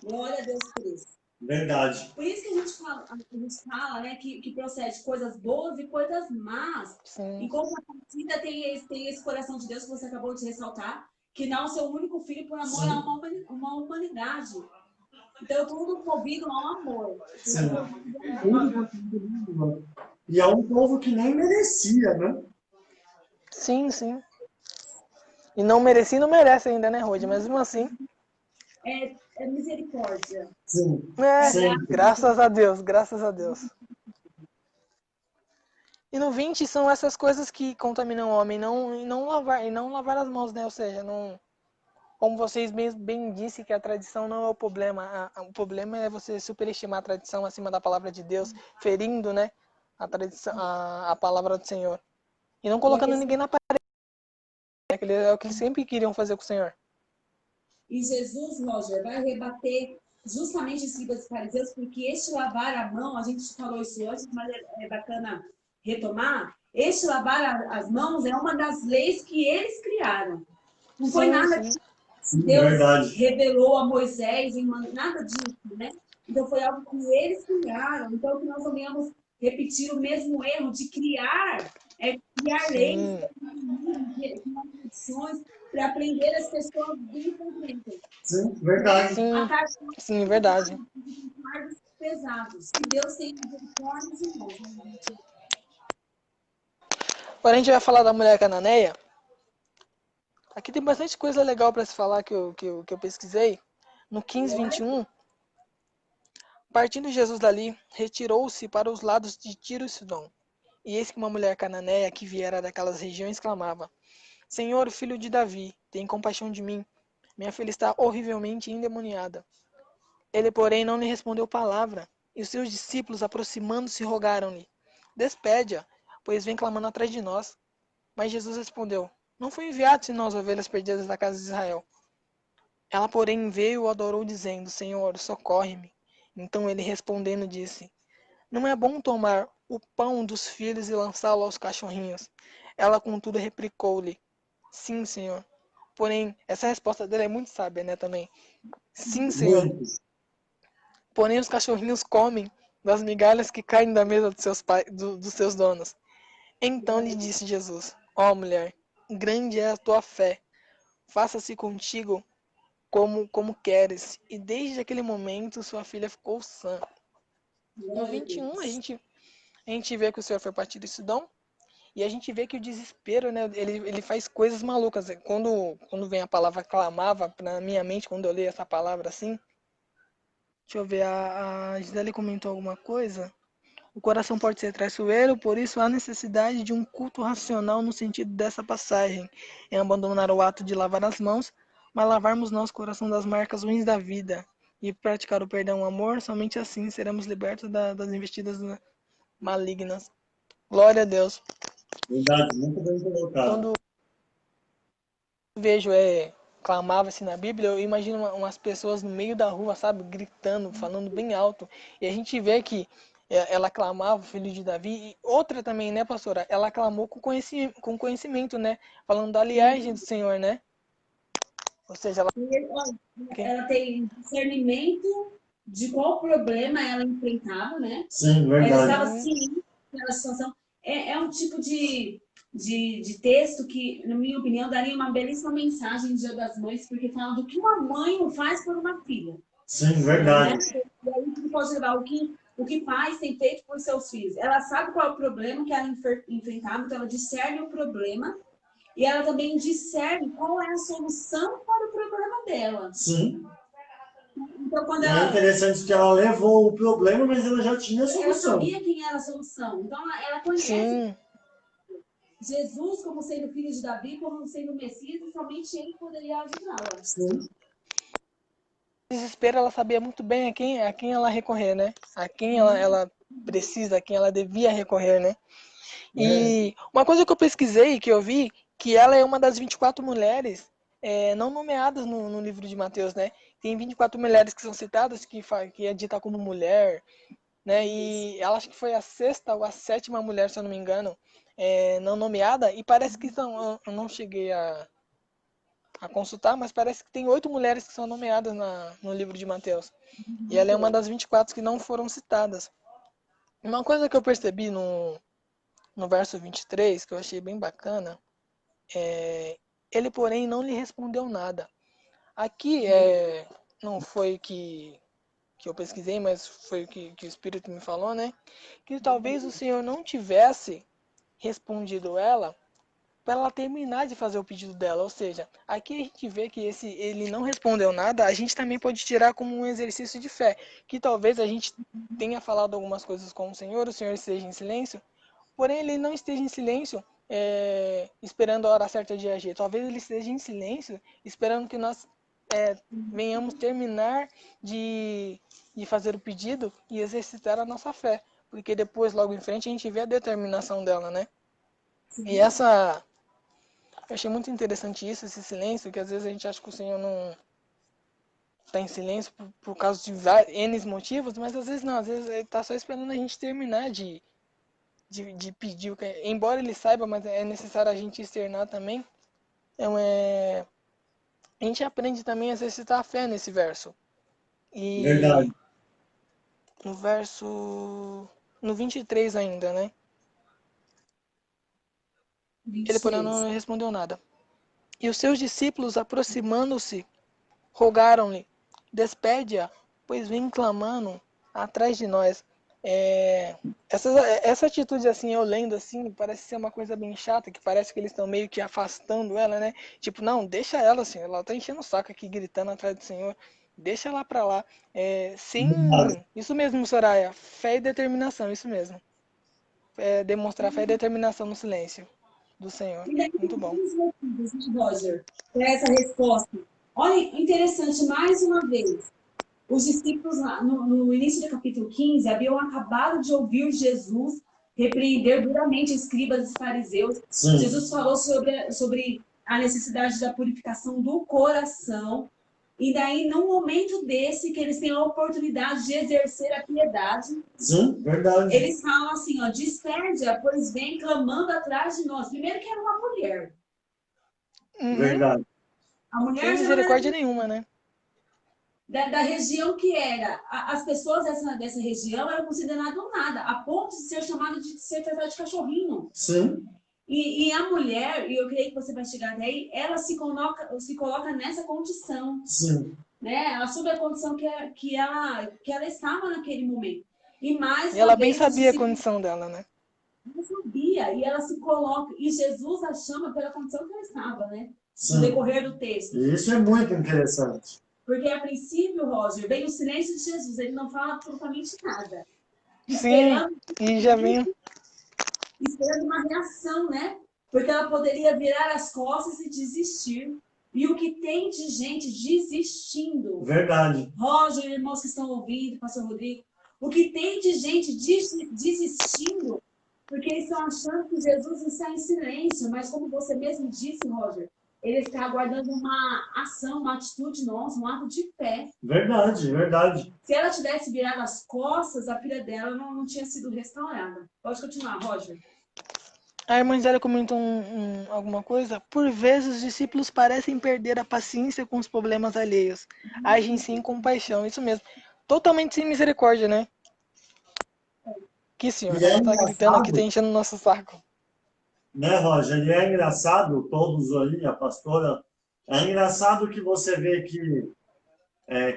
Glória a Deus por isso. Verdade. Por isso que a gente fala, né, que procede coisas boas e coisas más. Sim. Em contrapartida, tem esse coração de Deus que você acabou de ressaltar, que dá o seu único filho por amor a uma humanidade. Então, tudo movido ao amor. Sim. E é um povo que nem merecia, né? Sim, sim. E não merecia e não merece ainda, né, Rod? Mas mesmo assim. É misericórdia. Sim. Sim. Graças a Deus, graças a Deus. E no 20 são essas coisas que contaminam o homem, não lavar as mãos, né? Ou seja, não, como vocês bem disse que a tradição não é o problema. O problema é você superestimar a tradição acima da palavra de Deus, ferindo, né, a tradição, a palavra do Senhor. E não colocando ninguém na parede. É o que eles sempre queriam fazer com o Senhor. E Jesus, Roger, vai rebater justamente os escribas e fariseus, porque este lavar a mão, a gente falou isso hoje, mas é bacana retomar, este lavar as mãos é uma das leis que eles criaram. Não foi nada que Deus revelou a Moisés, nada disso, né? Então foi algo que eles criaram. Então que nós não venhamos repetir o mesmo erro de criar leis, criar tradições, para aprender as pessoas bem concretas. Sim, verdade. Sim, verdade. Fardos pesados. Que Deus tenha misericórdia de nós. Agora a gente vai falar da mulher cananeia. Aqui tem bastante coisa legal para se falar que eu pesquisei. No 15:21, partindo Jesus dali, retirou-se para os lados de Tiro e Sidom. E eis que uma mulher cananeia que viera daquelas regiões clamava: Senhor, filho de Davi, tem compaixão de mim. Minha filha está horrivelmente endemoniada. Ele, porém, não lhe respondeu palavra. E os seus discípulos, aproximando-se, rogaram-lhe: despede-a, pois vem clamando atrás de nós. Mas Jesus respondeu: não fui enviado senão as ovelhas perdidas da casa de Israel. Ela, porém, veio e o adorou, dizendo: Senhor, socorre-me. Então ele respondendo disse: não é bom tomar o pão dos filhos e lançá-lo aos cachorrinhos. Ela, contudo, replicou-lhe: sim, Senhor. Porém, essa resposta dele é muito sábia, né, também. Sim, Senhor. Muitos. Porém, os cachorrinhos comem das migalhas que caem da mesa dos seus donos. Então lhe disse Jesus: ó mulher, grande é a tua fé. Faça-se contigo como queres. E desde aquele momento sua filha ficou sã. No 21, a gente vê que o Senhor foi partido de Sidom. E a gente vê que o desespero, né, ele faz coisas malucas. Quando vem a palavra clamava na minha mente, quando eu leio essa palavra assim, deixa eu ver, a Gisele comentou alguma coisa. O coração pode ser traiçoeiro, por isso há necessidade de um culto racional no sentido dessa passagem, em abandonar o ato de lavar as mãos, mas lavarmos nosso coração das marcas ruins da vida e praticar o perdão e o amor, somente assim seremos libertos das investidas malignas. Glória a Deus. Verdade, muito bem colocado. Quando vejo clamava-se na Bíblia, eu imagino umas pessoas no meio da rua, sabe, gritando, falando bem alto. E a gente vê que ela clamava, filho de Davi. E outra também, né, pastora? Ela clamou com conhecimento, né? Falando da linhagem do Senhor, né? Ou seja, Ela tem discernimento de qual problema ela enfrentava, né? Sim, Ela verdade. estava ciente daquela situação. É um tipo de texto que, na minha opinião, daria uma belíssima mensagem no Dia das Mães, porque fala do que uma mãe não faz por uma filha. Sim, verdade. Né? E aí você pode levar o que pais têm feito por seus filhos. Ela sabe qual é o problema que ela enfrentava, então ela discerne o problema e ela também discerne qual é a solução para o problema dela. Sim. Então, quando É interessante que ela levou o problema, mas ela já tinha a ela solução. sabia quem era a solução. Então, ela conhece sim, Jesus como sendo filho de Davi, como sendo o Messias, e somente ele poderia ajudá-la. Sim. desespero, ela sabia muito bem a quem ela recorrer, né? A quem ela precisa, a quem ela devia recorrer, né? E uma coisa que eu pesquisei, que eu vi, que ela é uma das 24 mulheres não nomeadas no livro de Mateus, né? Tem 24 mulheres que são citadas, que é dita como mulher, né? E ela acho que foi a sexta ou a sétima mulher, se eu não me engano, não nomeada. E parece que são, eu não cheguei a consultar, mas parece que tem 8 mulheres que são nomeadas no livro de Mateus. E ela é uma das 24 que não foram citadas. Uma coisa que eu percebi no verso 23, que eu achei bem bacana, ele, porém, não lhe respondeu nada. Aqui não foi que eu pesquisei, mas foi o que o Espírito me falou, né? Que talvez o Senhor não tivesse respondido ela para ela terminar de fazer o pedido dela. Ou seja, aqui a gente vê que ele não respondeu nada, a gente também pode tirar como um exercício de fé, que talvez a gente tenha falado algumas coisas com o Senhor esteja em silêncio, porém ele não esteja em silêncio esperando a hora certa de agir. Talvez ele esteja em silêncio esperando que nós venhamos terminar de fazer o pedido e exercitar a nossa fé. Porque depois, logo em frente, a gente vê a determinação dela, né? E eu achei muito interessante isso, esse silêncio, que às vezes a gente acha que o Senhor não está em silêncio por causa de N motivos, mas às vezes não, às vezes ele está só esperando a gente terminar de pedir, embora ele saiba, mas é necessário a gente externar também. Então, a gente aprende também a exercitar a fé nesse verso. E Verdade. no verso, no 23 ainda, né? Ele, porém, não respondeu nada. E os seus discípulos, aproximando-se, rogaram-lhe: despede-a, pois vem clamando atrás de nós. Essa atitude, assim, eu lendo assim, parece ser uma coisa bem chata, que parece que eles estão meio que afastando ela, né? Tipo, não, deixa ela, assim, ela tá enchendo o saco aqui, gritando atrás do Senhor. Deixa ela pra lá. Isso mesmo, Soraya, fé e determinação, isso mesmo. Demonstrar fé e determinação no silêncio do Senhor. Muito bom. Roger, para essa resposta. Olha, interessante, mais uma vez, os discípulos, no início do capítulo 15, haviam acabado de ouvir Jesus repreender duramente escribas e fariseus. Sim. Jesus falou sobre a necessidade da purificação do coração. E daí, num momento desse, que eles têm a oportunidade de exercer a piedade, Sim, verdade. eles falam assim, ó, despede-a, pois vem clamando atrás de nós. Primeiro que era uma mulher. Verdade. A mulher Sem já misericórdia nenhuma, né? da região que era. As pessoas dessa região eram consideradas nada, a ponto de ser chamada de ser tratada de cachorrinho. Sim. E a mulher, e eu creio que você vai chegar até aí, ela se coloca nessa condição. Sim. Né? Ela assume a condição que ela estava naquele momento. E mais E ela uma bem vez, sabia a condição dela, né? ela sabia, e ela se coloca, e Jesus a chama pela condição que ela estava, né? Sim. No decorrer do texto. Isso é muito interessante. Porque a princípio, Roger, vem o silêncio de Jesus, ele não fala absolutamente nada. Sim, e já vem. Esperando uma reação, né? Porque ela poderia virar as costas e desistir. E o que tem de gente desistindo? Verdade. Roger, irmãos que estão ouvindo, pastor Rodrigo, o que tem de gente desistindo porque eles estão achando que Jesus está em silêncio, mas como você mesmo disse, Roger, ele está aguardando uma ação, uma atitude nossa, um ato de fé. Verdade, verdade. Se ela tivesse virado as costas, a filha dela não tinha sido restaurada. Pode continuar, Roger. A irmã Zélia comentou alguma coisa. Por vezes, os discípulos parecem perder a paciência com os problemas alheios. Agem sem compaixão, isso mesmo. Totalmente sem misericórdia, né? Que senhor, E é ela tá gritando aqui, tá engraçado, enchendo o nosso saco. né, Roger? E é engraçado, todos aí, a pastora, é engraçado que você vê que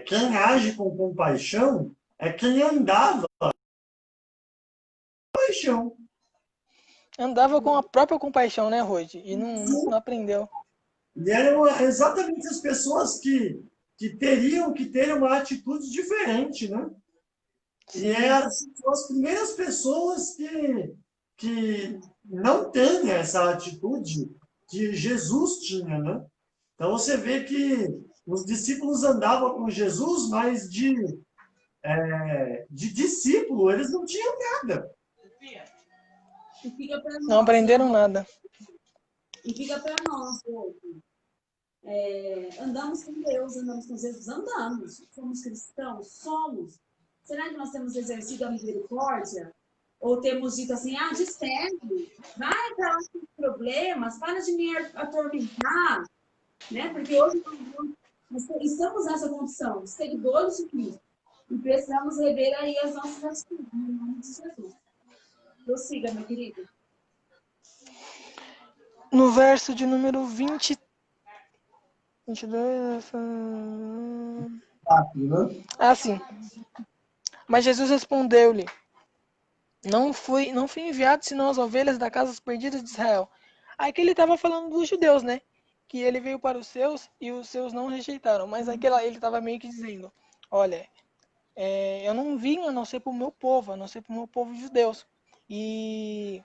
quem age com compaixão é quem andava com compaixão. Andava com a própria compaixão, né, Rodi? E não aprendeu. E eram exatamente as pessoas que teriam que ter uma atitude diferente, né? E são as primeiras pessoas que não têm essa atitude que Jesus tinha, né? Então você vê que os discípulos andavam com Jesus, mas de discípulo eles não tinham nada. E fica para nós, Não aprenderam né? nada. E fica para nós hoje. Andamos com Deus, andamos com Jesus, andamos. Somos cristãos? Somos. Será que nós temos exercido a misericórdia? Ou temos dito assim, despede, vai para lá com os problemas, para de me atormentar, né? Porque hoje nós estamos nessa condição, seguidores de Cristo. E precisamos rever aí as nossas atitudes, no nome de Jesus. Prossiga, meu querido. No verso de número 22... sim. Mas Jesus respondeu-lhe: Não fui enviado senão as ovelhas da casa perdidas de Israel. Aqui ele estava falando dos judeus, né? Que ele veio para os seus e os seus não rejeitaram. Mas aqui ele estava meio que dizendo: Olha, eu não vim a não ser para o meu povo, a não ser para o meu povo judeus. E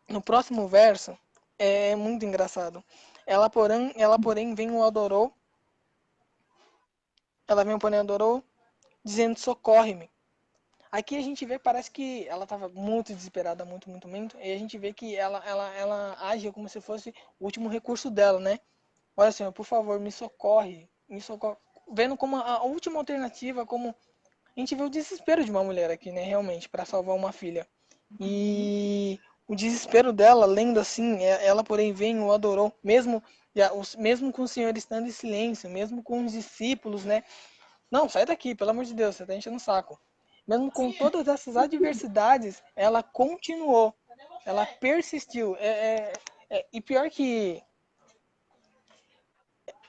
no próximo verso é muito engraçado. Ela porém vem o adorou. Ela vem porém adorou, dizendo: Socorre-me. Aqui a gente vê, parece que ela estava muito desesperada, muito. E a gente vê que ela age como se fosse o último recurso dela, né? Olha, Senhor, por favor, me socorre. Vendo como a última alternativa, como a gente vê o desespero de uma mulher aqui, né? Realmente, para salvar uma filha. E o desespero dela, lendo assim, ela porém vem, o adorou, mesmo com o Senhor estando em silêncio, mesmo com os discípulos, né? Não, sai daqui, pelo amor de Deus, você tá enchendo o saco. Mesmo com todas essas adversidades, ela continuou, ela persistiu. E pior que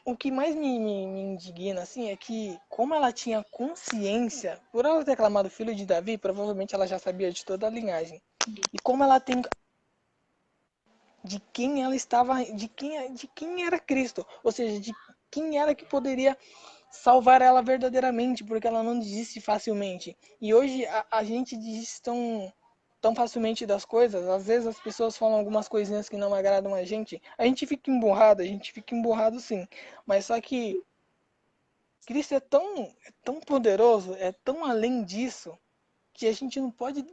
o que mais me indigna assim é que, como ela tinha consciência, por ela ter clamado filho de Davi, provavelmente ela já sabia de toda a linhagem. E como ela tem de quem ela estava, de quem era Cristo, ou seja, de quem era que poderia salvar ela verdadeiramente, porque ela não desiste facilmente. E hoje a gente desiste tão facilmente das coisas. Às vezes as pessoas falam algumas coisinhas que não agradam a gente fica emburrado sim. Mas só que Cristo é tão poderoso, é tão além disso, que a gente não pode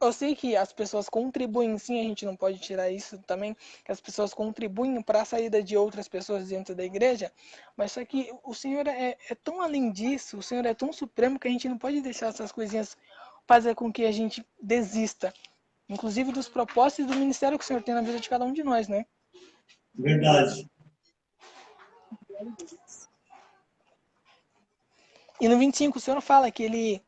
Eu sei que as pessoas contribuem, sim, a gente não pode tirar isso também, que as pessoas contribuem para a saída de outras pessoas dentro da igreja, mas só que o Senhor é tão além disso, o Senhor é tão supremo que a gente não pode deixar essas coisinhas fazer com que a gente desista, inclusive dos propósitos do ministério que o Senhor tem na vida de cada um de nós, né? Verdade. E no 25 o Senhor fala que ele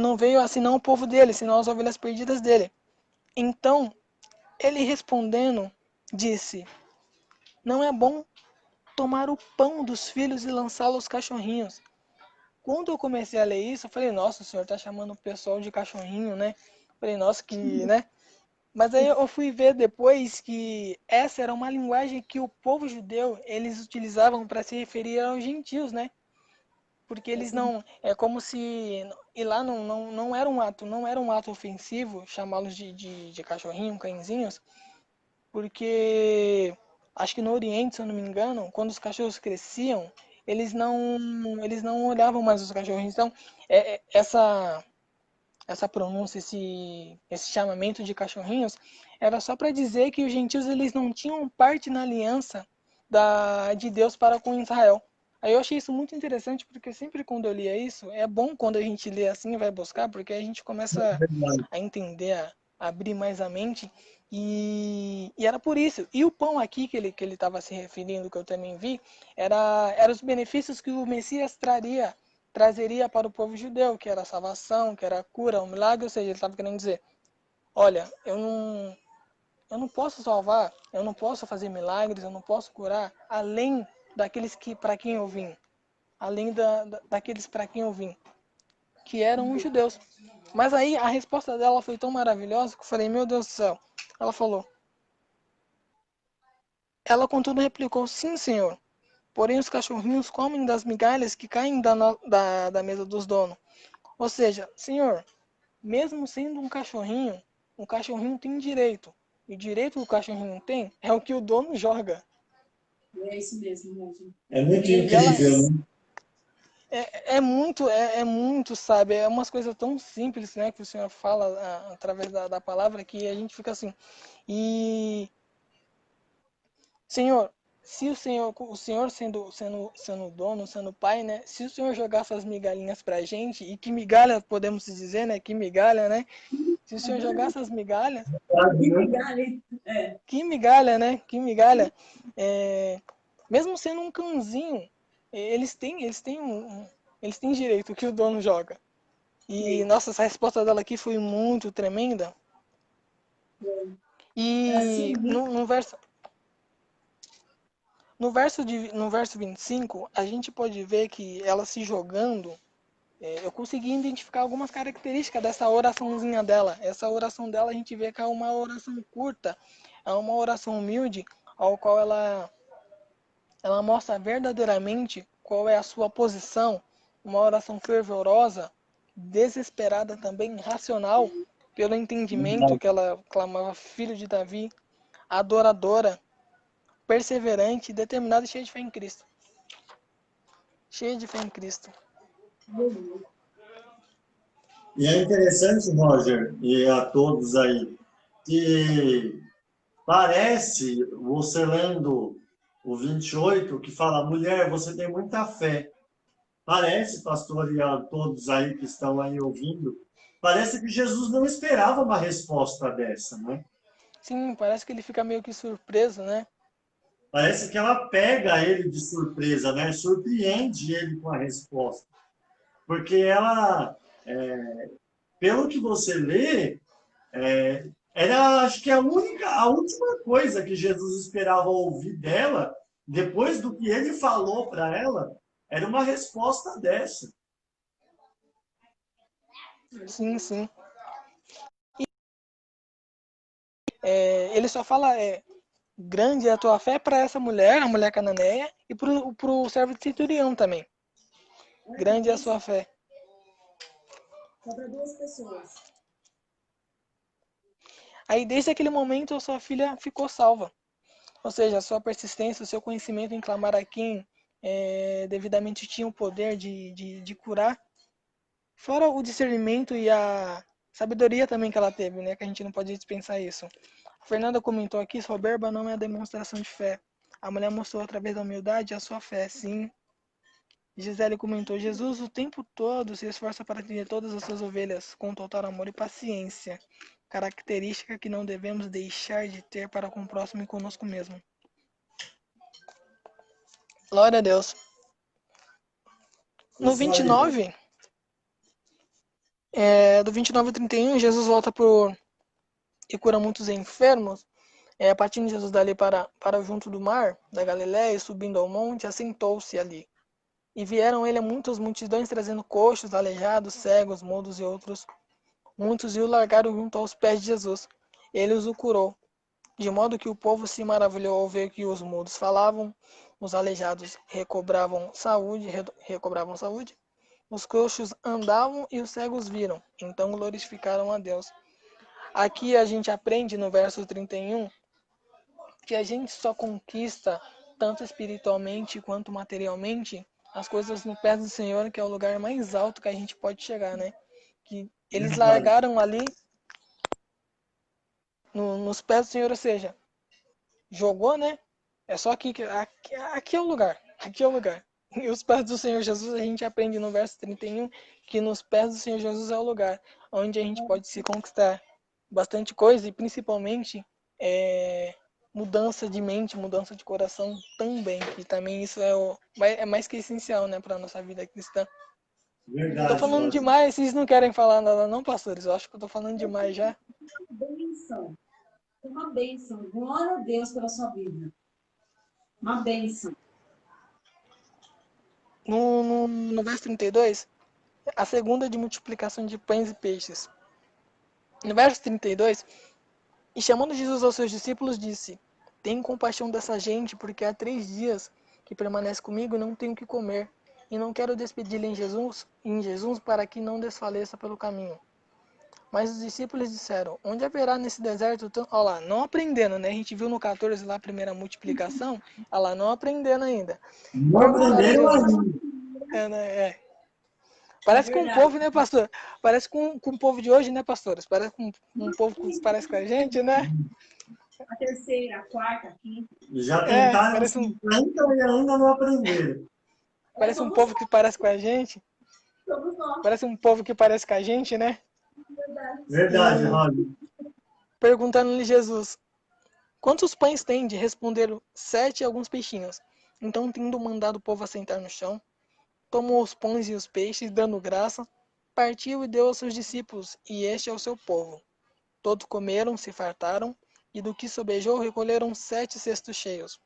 não veio assinar o povo dele, senão as ovelhas perdidas dele. Então, ele respondendo, disse: não é bom tomar o pão dos filhos e lançá-lo aos cachorrinhos. Quando eu comecei a ler isso, eu falei, nossa, o senhor tá chamando o pessoal de cachorrinho, né? Eu falei, nossa, que, né? Mas aí eu fui ver depois que essa era uma linguagem que o povo judeu, eles utilizavam para se referir aos gentios, né? Porque eles não, é como se, e lá não era um ato, não era um ato ofensivo chamá-los de cachorrinho, cãezinhos, porque acho que no Oriente, se eu não me engano, quando os cachorros cresciam, eles não olhavam mais os cachorros. Então, essa pronúncia, esse chamamento de cachorrinhos, era só para dizer que os gentios eles não tinham parte na aliança de Deus para com Israel. Aí eu achei isso muito interessante, porque sempre quando eu lia isso, é bom quando a gente lê assim e vai buscar, porque a gente começa Verdade. a entender, a abrir mais a mente, e era por isso. E o pão aqui que ele estava se referindo, que eu também vi, era os benefícios que o Messias trazeria para o povo judeu, que era a salvação, que era a cura, o milagre, ou seja, ele estava querendo dizer, olha, eu não posso salvar, eu não posso fazer milagres, eu não posso curar, além daqueles que para quem eu vim, além daqueles para quem eu vim, que eram os judeus. Mas aí a resposta dela foi tão maravilhosa que eu falei, meu Deus do céu. Ela falou, ela contudo replicou, sim, senhor. Porém os cachorrinhos comem das migalhas que caem da mesa dos donos. Ou seja, senhor, mesmo sendo um cachorrinho tem direito. E o direito que o cachorrinho tem é o que o dono joga. É isso mesmo. É muito E ela incrível, né? é muito, sabe? É umas coisas tão simples, né, que o senhor fala através da palavra que a gente fica assim. E Senhor, se o senhor sendo dono, sendo pai, né? Se o senhor jogar essas migalhinhas pra gente, e que migalha podemos dizer, né? Que migalha, né? Se o senhor jogar essas migalhas, Sabe, né? que migalha, né? Que migalha. É, mesmo sendo um cãozinho, eles têm direito que o dono joga. E nossa, essa resposta dela aqui foi muito tremenda. E no verso 25, a gente pode ver que ela se jogando, eu consegui identificar algumas características dessa oraçãozinha dela. Essa oração dela a gente vê que é uma oração curta, é uma oração humilde, ao qual ela mostra verdadeiramente qual é a sua posição, uma oração fervorosa, desesperada também, racional, pelo entendimento que ela clamava filho de Davi, adoradora, perseverante, determinada e cheia de fé em Cristo. Cheia de fé em Cristo. E é interessante, Roger, e a todos aí, que parece, você lendo o 28, que fala, mulher, você tem muita fé. Parece, pastor, e a todos aí que estão aí ouvindo, parece que Jesus não esperava uma resposta dessa, né? Sim, parece que ele fica meio que surpreso, né? Parece que ela pega ele de surpresa, né? Surpreende ele com a resposta. Porque ela, pelo que você lê, era, acho que a última coisa que Jesus esperava ouvir dela, depois do que ele falou para ela, era uma resposta dessa. Sim, sim. Ele só fala, grande é a tua fé para essa mulher, a mulher cananeia, e pro servo de centurião também. Grande é a sua fé. Só para duas pessoas. Aí, desde aquele momento, a sua filha ficou salva. Ou seja, a sua persistência, o seu conhecimento em clamar a quem devidamente tinha o poder de curar, fora o discernimento sabedoria também que ela teve, né? Que a gente não pode dispensar isso. A Fernanda comentou aqui, soberba não é a demonstração de fé. A mulher mostrou através da humildade a sua fé, sim. Gisele comentou, Jesus o tempo todo se esforça para atender todas as suas ovelhas com total amor e paciência. Característica que não devemos deixar de ter para com o próximo e conosco mesmo. Glória a Deus. No 29, do 29 ao 31, Jesus volta e cura muitos enfermos. Partindo Jesus dali para junto do mar, da Galiléia, e subindo ao monte, assentou-se ali. E vieram ele muitas multidões trazendo coxos, aleijados, cegos, mudos e outros. Muitos e o largaram junto aos pés de Jesus. Ele os curou, de modo que o povo se maravilhou ao ver que os mudos falavam, os aleijados recobravam saúde, os coxos andavam e os cegos viram. Então glorificaram a Deus. Aqui a gente aprende no verso 31 que a gente só conquista, tanto espiritualmente quanto materialmente, as coisas no pé do Senhor, que é o lugar mais alto que a gente pode chegar, né? Que eles largaram ali nos pés do Senhor, ou seja, jogou, né? É só aqui é o lugar. Aqui é o lugar. E os pés do Senhor Jesus, a gente aprende no verso 31 que nos pés do Senhor Jesus é o lugar onde a gente pode se conquistar bastante coisa e principalmente mudança de mente, mudança de coração também, que também isso é mais que essencial, né, para nossa vida cristã. Verdade. Tô falando demais, vocês não querem falar nada não, pastores? Eu acho que eu tô falando demais já. Benção. Uma bênção. Glória a Deus pela sua vida. Uma bênção. No verso 32, a segunda de multiplicação de pães e peixes. No verso 32, e chamando Jesus aos seus discípulos, disse: Tenham compaixão dessa gente, porque há 3 dias que permanece comigo e não tenho o que comer. E não quero despedi-lo em Jesus para que não desfaleça pelo caminho. Mas os discípulos disseram, onde haverá nesse deserto... Olha lá, não aprendendo, né? A gente viu no 14 lá a primeira multiplicação, olha lá, não aprendendo ainda. Não aprenderam ainda. Né? Parece com um povo, né, pastor? Parece com o povo de hoje, né, pastores? Parece com um povo que parece com a gente, né? A terceira, a quarta, a quinta. Já tentaram parece e ainda não aprenderam. Parece um povo que parece com a gente. Parece um povo que parece com a gente, né? Verdade, Rony. Perguntando-lhe Jesus, quantos pães tende? Responderam 7 e alguns peixinhos. Então, tendo mandado o povo assentar no chão, tomou os pães e os peixes, dando graça, partiu e deu aos seus discípulos, e este ao seu povo. Todos comeram, se fartaram, e do que sobejou recolheram 7 cestos cheios.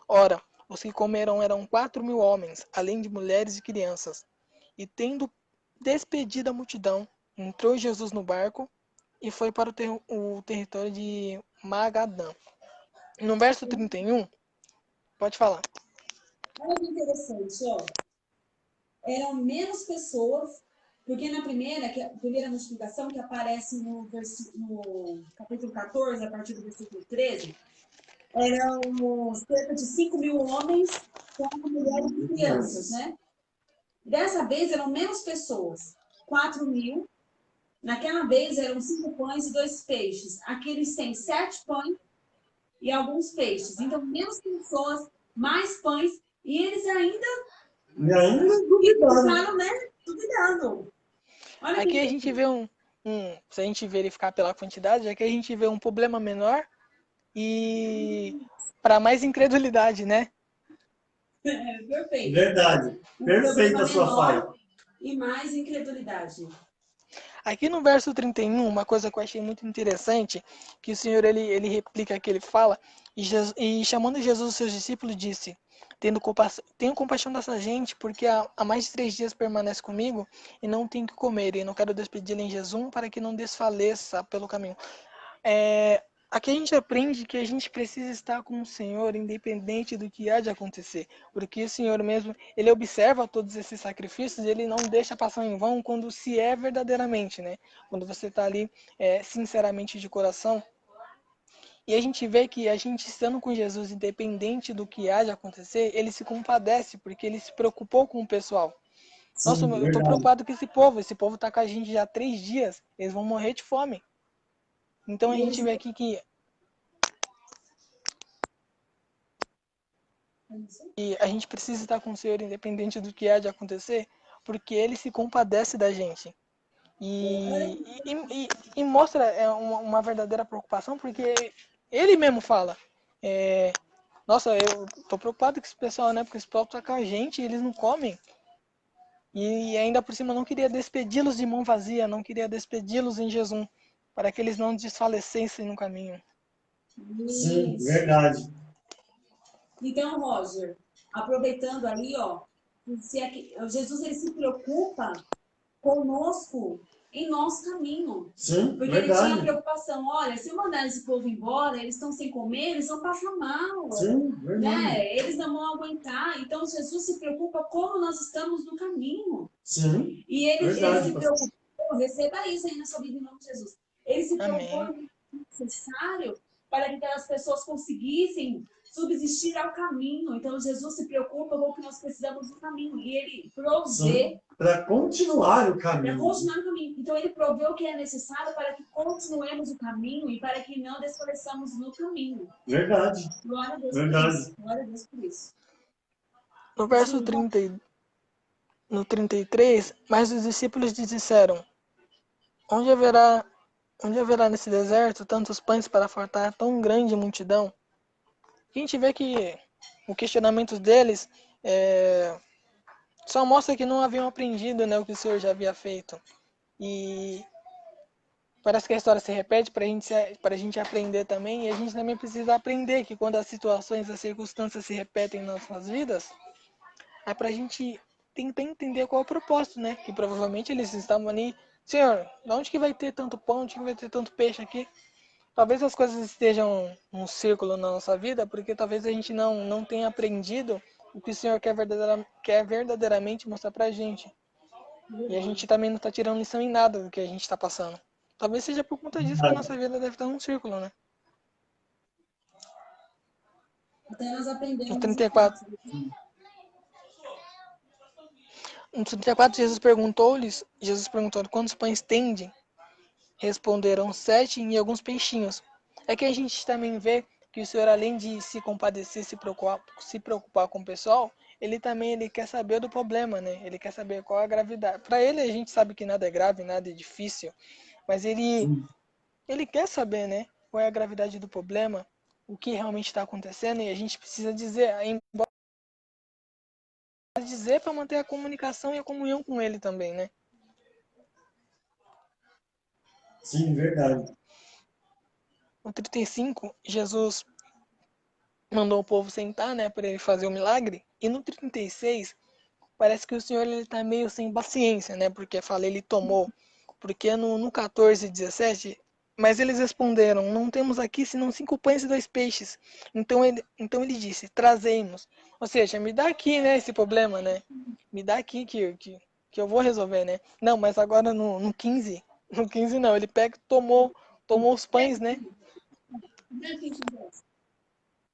Ora, os que comeram eram 4.000 homens, além de mulheres e crianças. E despedido a multidão, entrou Jesus no barco e foi para o território de Magadã. No verso 31, pode falar. Olha que interessante, ó. Eram menos pessoas, porque na primeira multiplicação que aparece no capítulo 14, a partir do versículo 13, eram cerca de 5.000 homens com mulheres e crianças, né? Dessa vez eram menos pessoas, 4.000. Naquela vez eram 5 pães e 2 peixes. Aqui eles têm 7 pães e alguns peixes. Então, menos pessoas, mais pães. E eles ainda duvidaram, né? Duvidando. Olha aqui a gente vê se a gente verificar pela quantidade, aqui a gente vê um problema menor e para mais incredulidade, né? Perfeito. Verdade. Perfeita a sua fala. E mais incredulidade. Aqui no verso 31, uma coisa que eu achei muito interessante, que o Senhor ele replica que ele fala, e chamando Jesus os seus discípulos, disse, tenho compaixão dessa gente, porque há mais de 3 dias permanece comigo e não tenho que comer, e não quero despedi-lo em Jesus para que não desfaleça pelo caminho. Aqui a gente aprende que a gente precisa estar com o Senhor, independente do que há de acontecer. Porque o Senhor mesmo, ele observa todos esses sacrifícios, ele não deixa passar em vão quando se é verdadeiramente, né? Quando você está ali sinceramente de coração. E a gente vê que a gente estando com Jesus, independente do que há de acontecer, ele se compadece, porque ele se preocupou com o pessoal. Nossa, Sim, eu tô verdade. preocupado com esse povo tá com a gente já há 3 dias, eles vão morrer de fome. Então a E gente eles vê aqui que e a gente precisa estar com o Senhor independente do que há de acontecer, porque Ele se compadece da gente. E mostra uma verdadeira preocupação, porque Ele mesmo fala. Nossa, eu tô preocupado com esse pessoal, né? Porque esse pessoal tá com a gente e eles não comem. E ainda por cima não queria despedi-los de mão vazia, não queria despedi-los em jejum, para que eles não desfalecessem no caminho. Sim, Isso. verdade. Então, Roger, aproveitando aí, ó, Jesus ele se preocupa conosco em nosso caminho. Sim, Porque ele tinha a verdade. preocupação, olha, se eu mandar esse povo embora, eles estão sem comer, eles vão passar mal, Sim, verdade. né? Eles não vão aguentar. Então, Jesus se preocupa como nós estamos no caminho. Sim, E ele verdade, se pastor. preocupou, receba isso aí na sua vida em nome de Jesus. Ele se preocupou Amém. no necessário para que aquelas pessoas conseguissem subsistir ao caminho. Então, Jesus se preocupa com o que nós precisamos do caminho. E ele provê Sim, para continuar o para caminho. continuar no caminho. Então, ele provê o que é necessário para que continuemos o caminho e para que não desfaleçamos no caminho. Verdade, Glória a Deus por verdade. isso. Glória a Deus por isso. No verso 30, no 33, mas os discípulos lhe disseram, onde haverá, onde haverá nesse deserto tantos pães para fartar tão grande multidão? A gente vê que o questionamento deles só mostra que não haviam aprendido, né, o que o Senhor já havia feito. E parece que a história se repete para a gente aprender também, e a gente também precisa aprender que quando as situações, as circunstâncias se repetem nas nossas vidas, é para a gente tentar entender qual é o propósito, né? Que provavelmente eles estavam ali, Senhor, de onde que vai ter tanto pão, onde que vai ter tanto peixe aqui? Talvez as coisas estejam num círculo na nossa vida, porque talvez a gente não tenha aprendido o que o Senhor quer verdadeiramente mostrar pra gente. E a gente também não está tirando lição em nada do que a gente está passando. Talvez seja por conta disso que a nossa vida deve estar num círculo, né? Até nós No aprendemos o 34, fato. no 34 Jesus perguntou quantos pães tende? Responderam 7 e alguns peixinhos. É que a gente também vê que o Senhor, além de se compadecer, se preocupar com o pessoal, ele quer saber do problema, né? Ele quer saber qual é a gravidade. Para ele, a gente sabe que nada é grave, nada é difícil, mas Sim, ele quer saber, né? Qual é a gravidade do problema, o que realmente está acontecendo, e a gente precisa dizer para manter a comunicação e a comunhão com ele também, né? sim, verdade. No 35, Jesus mandou o povo sentar, né, para ele fazer o milagre. E no 36, parece que o Senhor ele tá meio sem paciência, né? Porque fala, ele tomou. Porque no 14 e 17, mas eles responderam, não temos aqui senão 5 pães e 2 peixes. Então ele disse, trazemos. Ou seja, me dá aqui, né, esse problema, né? Me dá aqui que eu vou resolver, né? Não, mas agora no 15, no 15 não, ele pega e tomou os pães, né?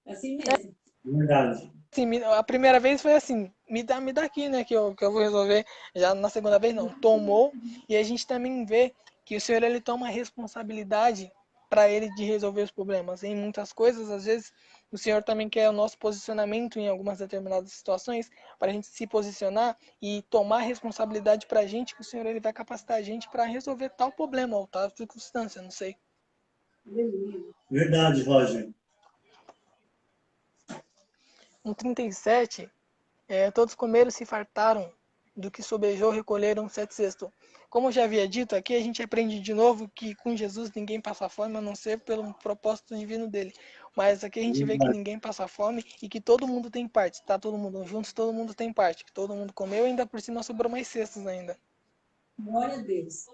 É assim mesmo. Verdade. Sim, a primeira vez foi assim, me dá aqui, né, que eu vou resolver. Já na segunda vez não, tomou. E a gente também vê que o Senhor ele toma responsabilidade para ele de resolver os problemas. Em muitas coisas, às vezes, o Senhor também quer o nosso posicionamento em algumas determinadas situações, para a gente se posicionar e tomar responsabilidade para a gente, que o Senhor ele vai capacitar a gente para resolver tal problema ou tal circunstância, não sei. Verdade, Roger. No 37, todos comeram e se fartaram, do que sobejou recolheram 7 cestos. Como eu já havia dito, aqui a gente aprende de novo que com Jesus ninguém passa fome, a não ser pelo propósito divino dele. Mas aqui a gente vê que Verdade. ninguém passa fome e que todo mundo tem parte. Tá todo mundo junto, todo mundo tem parte. Que todo mundo comeu e ainda por cima sobrou mais cestos ainda. Glória a Deus.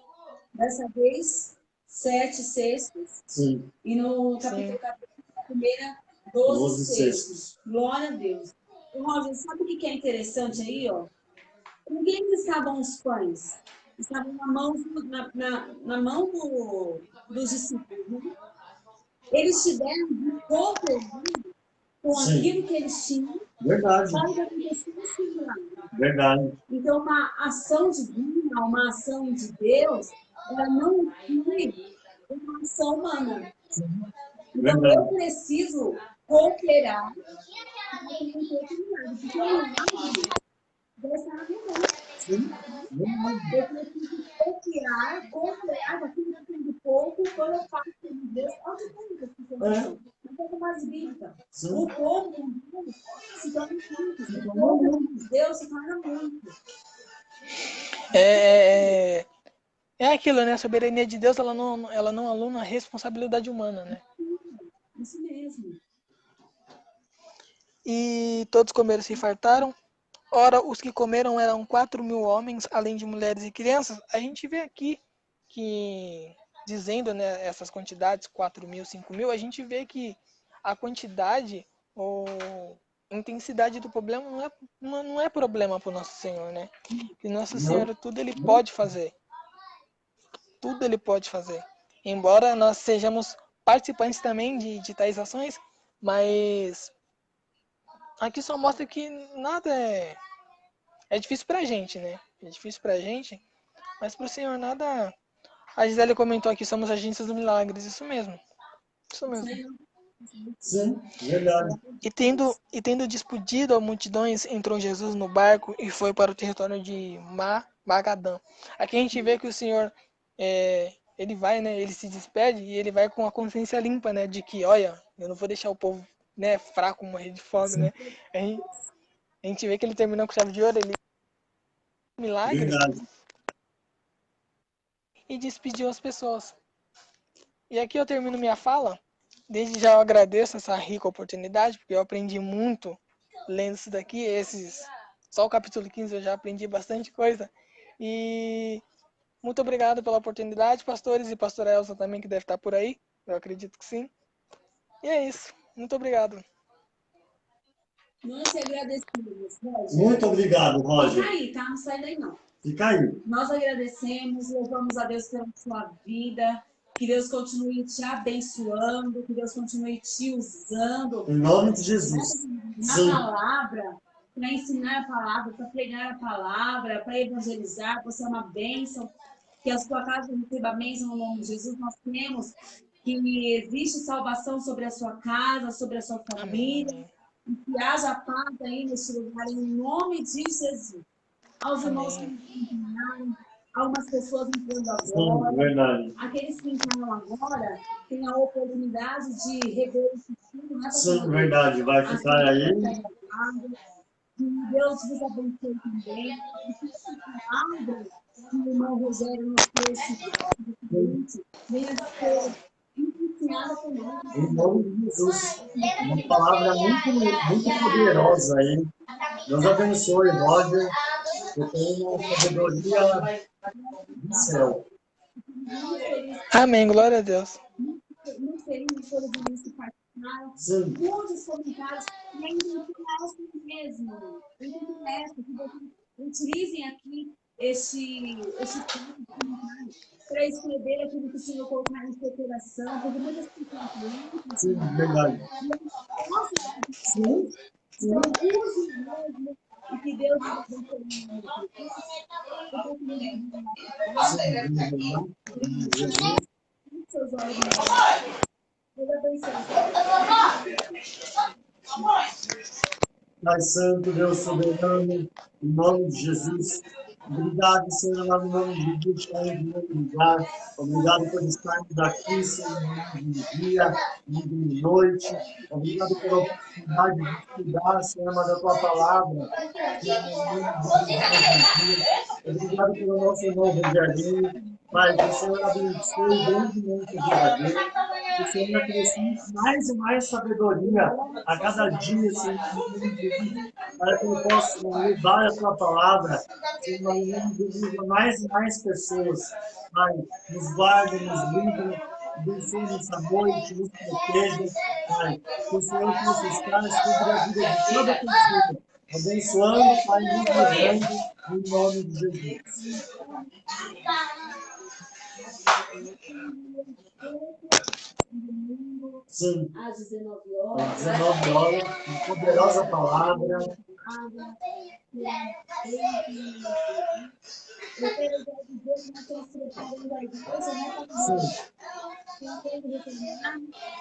Dessa vez, 7 cestos. Sim, E no Sim, capítulo 14, a primeira, 12 12 cestos. cestos. Glória a Deus. E, Roger, sabe o que é interessante aí, ó? Com quem que estavam os pães? Estavam na mão dos discípulos, né? Eles tiveram de cooperar com Sim, aquilo que eles tinham Verdade. Sabe o que aconteceu assim, lá? Verdade. Então, uma ação divina, uma ação de Deus, ela não inclui uma ação humana. Então, Verdade. eu preciso cooperar para que aconteça o milagre. Porque o milagre vai estar na minha mão. Sim. Verdade. Eu preciso cooperar daquilo que tem de pouco, colocar em Deus. Olha o que tem que fazer. Um pouco mais bíblica. Sim. O pouco com Deus se torna muito. O pouco com Deus se torna muito. É aquilo, né? A soberania de Deus, ela não aluna a responsabilidade humana, né? Isso mesmo. E todos comeram e se fartaram. Ora, os que comeram eram 4.000 homens, além de mulheres e crianças. A gente vê aqui que, dizendo, né, essas quantidades, 4.000, 5.000, a gente vê que a quantidade ou intensidade do problema não é problema para o nosso Senhor, né? Que Nosso Senhor, tudo Ele pode fazer. Tudo Ele pode fazer. Embora nós sejamos participantes também de tais ações, mas aqui só mostra que nada é difícil pra gente, né? É difícil pra gente, mas pro Senhor nada. A Gisele comentou aqui, somos agentes dos milagres, isso mesmo. Isso mesmo. Sim, verdade. E tendo despedido a multidões, entrou Jesus no barco e foi para o território de Magadã. Aqui a gente vê que o Senhor, ele vai, né? Ele se despede e ele vai com a consciência limpa, né? De que, olha, eu não vou deixar o povo, né, fraco morrer de fome, né? A gente vê que ele terminou com chave de ouro, ele milagres Verdade. e despediu as pessoas. E aqui eu termino minha fala. Desde já eu agradeço essa rica oportunidade, porque eu aprendi muito lendo isso daqui. Só o capítulo 15 eu já aprendi bastante coisa. E muito obrigado pela oportunidade, pastores, e pastora Elsa também, que deve estar por aí. Eu acredito que sim. E é isso. Muito obrigado. Nós te agradecemos, Roger. Muito obrigado, Roger. Fica aí, tá? Não sai daí, não. Fica aí. Nós agradecemos, louvamos a Deus pela sua vida. Que Deus continue te abençoando, que Deus continue te usando. Em nome de Jesus. Na palavra, para ensinar a palavra, para pregar a palavra, para evangelizar. Você é uma bênção. Que a sua casa receba a bênção no nome de Jesus. Nós cremos que existe salvação sobre a sua casa, sobre a sua família. Amém. E que haja paz aí neste lugar, em nome de Jesus. Aos irmãos que entraram, algumas pessoas entrando agora. Sim, verdade. Aqueles que entraram agora têm a oportunidade de rever esse filme, né? Sim, verdade. Vai ficar aí. Que Deus vos abençoe também. E que essa palavra que o irmão Rogério nos trouxe, venha ser ensinada por nós. Em nome de Jesus. Uma palavra muito poderosa aí. Deus abençoe, Roger. Eu tenho uma sabedoria do céu. Amém, glória a Deus. Muito feliz de todos os que participaram. Sim. Muitos comentários. E ainda interessam mesmo. Ainda interessa que vocês utilizem aqui este tipo de comentário para escrever aquilo que o Senhor colocar em seu coração. Porque muitas pessoas Sim, verdade. Sim. Então, use mesmo e que Deus nos abençoe. Seus olhos Deus abençoe. Pai Santo, Deus soberano, em nome de Jesus. Obrigado, Senhor, lá no nome de Jesus, Pai, em primeiro lugar. Obrigado por estarmos aqui, Senhor, de dia, de noite. Obrigado pela oportunidade de estudar, Senhor, da tua palavra. Obrigado pelo nosso irmão Rogerinho. Pai, que o Senhor abençoe grandemente a vida dele. Que o Senhor acrescente mais e mais sabedoria a cada dia, Senhor, para que eu possa levar a tua palavra, Senhor, em nome de Jesus, a mais e mais pessoas. Pai, nos guarde, nos livre, abençoe nessa noite, nos proteja. Pai, que o Senhor possa estar sobre a vida de toda pessoa, abençoando, Pai, nos livrando, em nome de Jesus. Sim. Às 19 Às horas. 19 horas, uma poderosa palavra. Eu quero já dizer que nós estamos preparando a igreja, né, pastor? Sim. Tem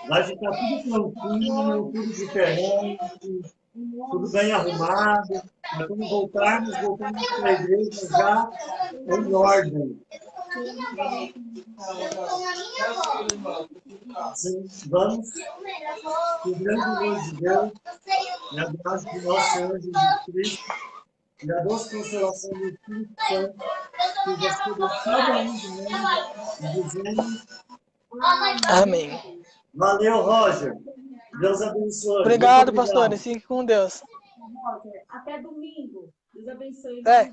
Vai ficar tudo tranquilo, tudo diferente, tudo bem arrumado. Mas quando voltarmos para a igreja já em ordem. Sim, vamos, que o grande amor de Deus e a graça do nosso Senhor Jesus Cristo e a doce consolação do Espírito Santo seja sobre cada um de nós e dizemos Amém. valeu, Roger. Deus abençoe. Obrigado, Muito pastor. obrigado. E fique com Deus. Até domingo. Deus abençoe. É.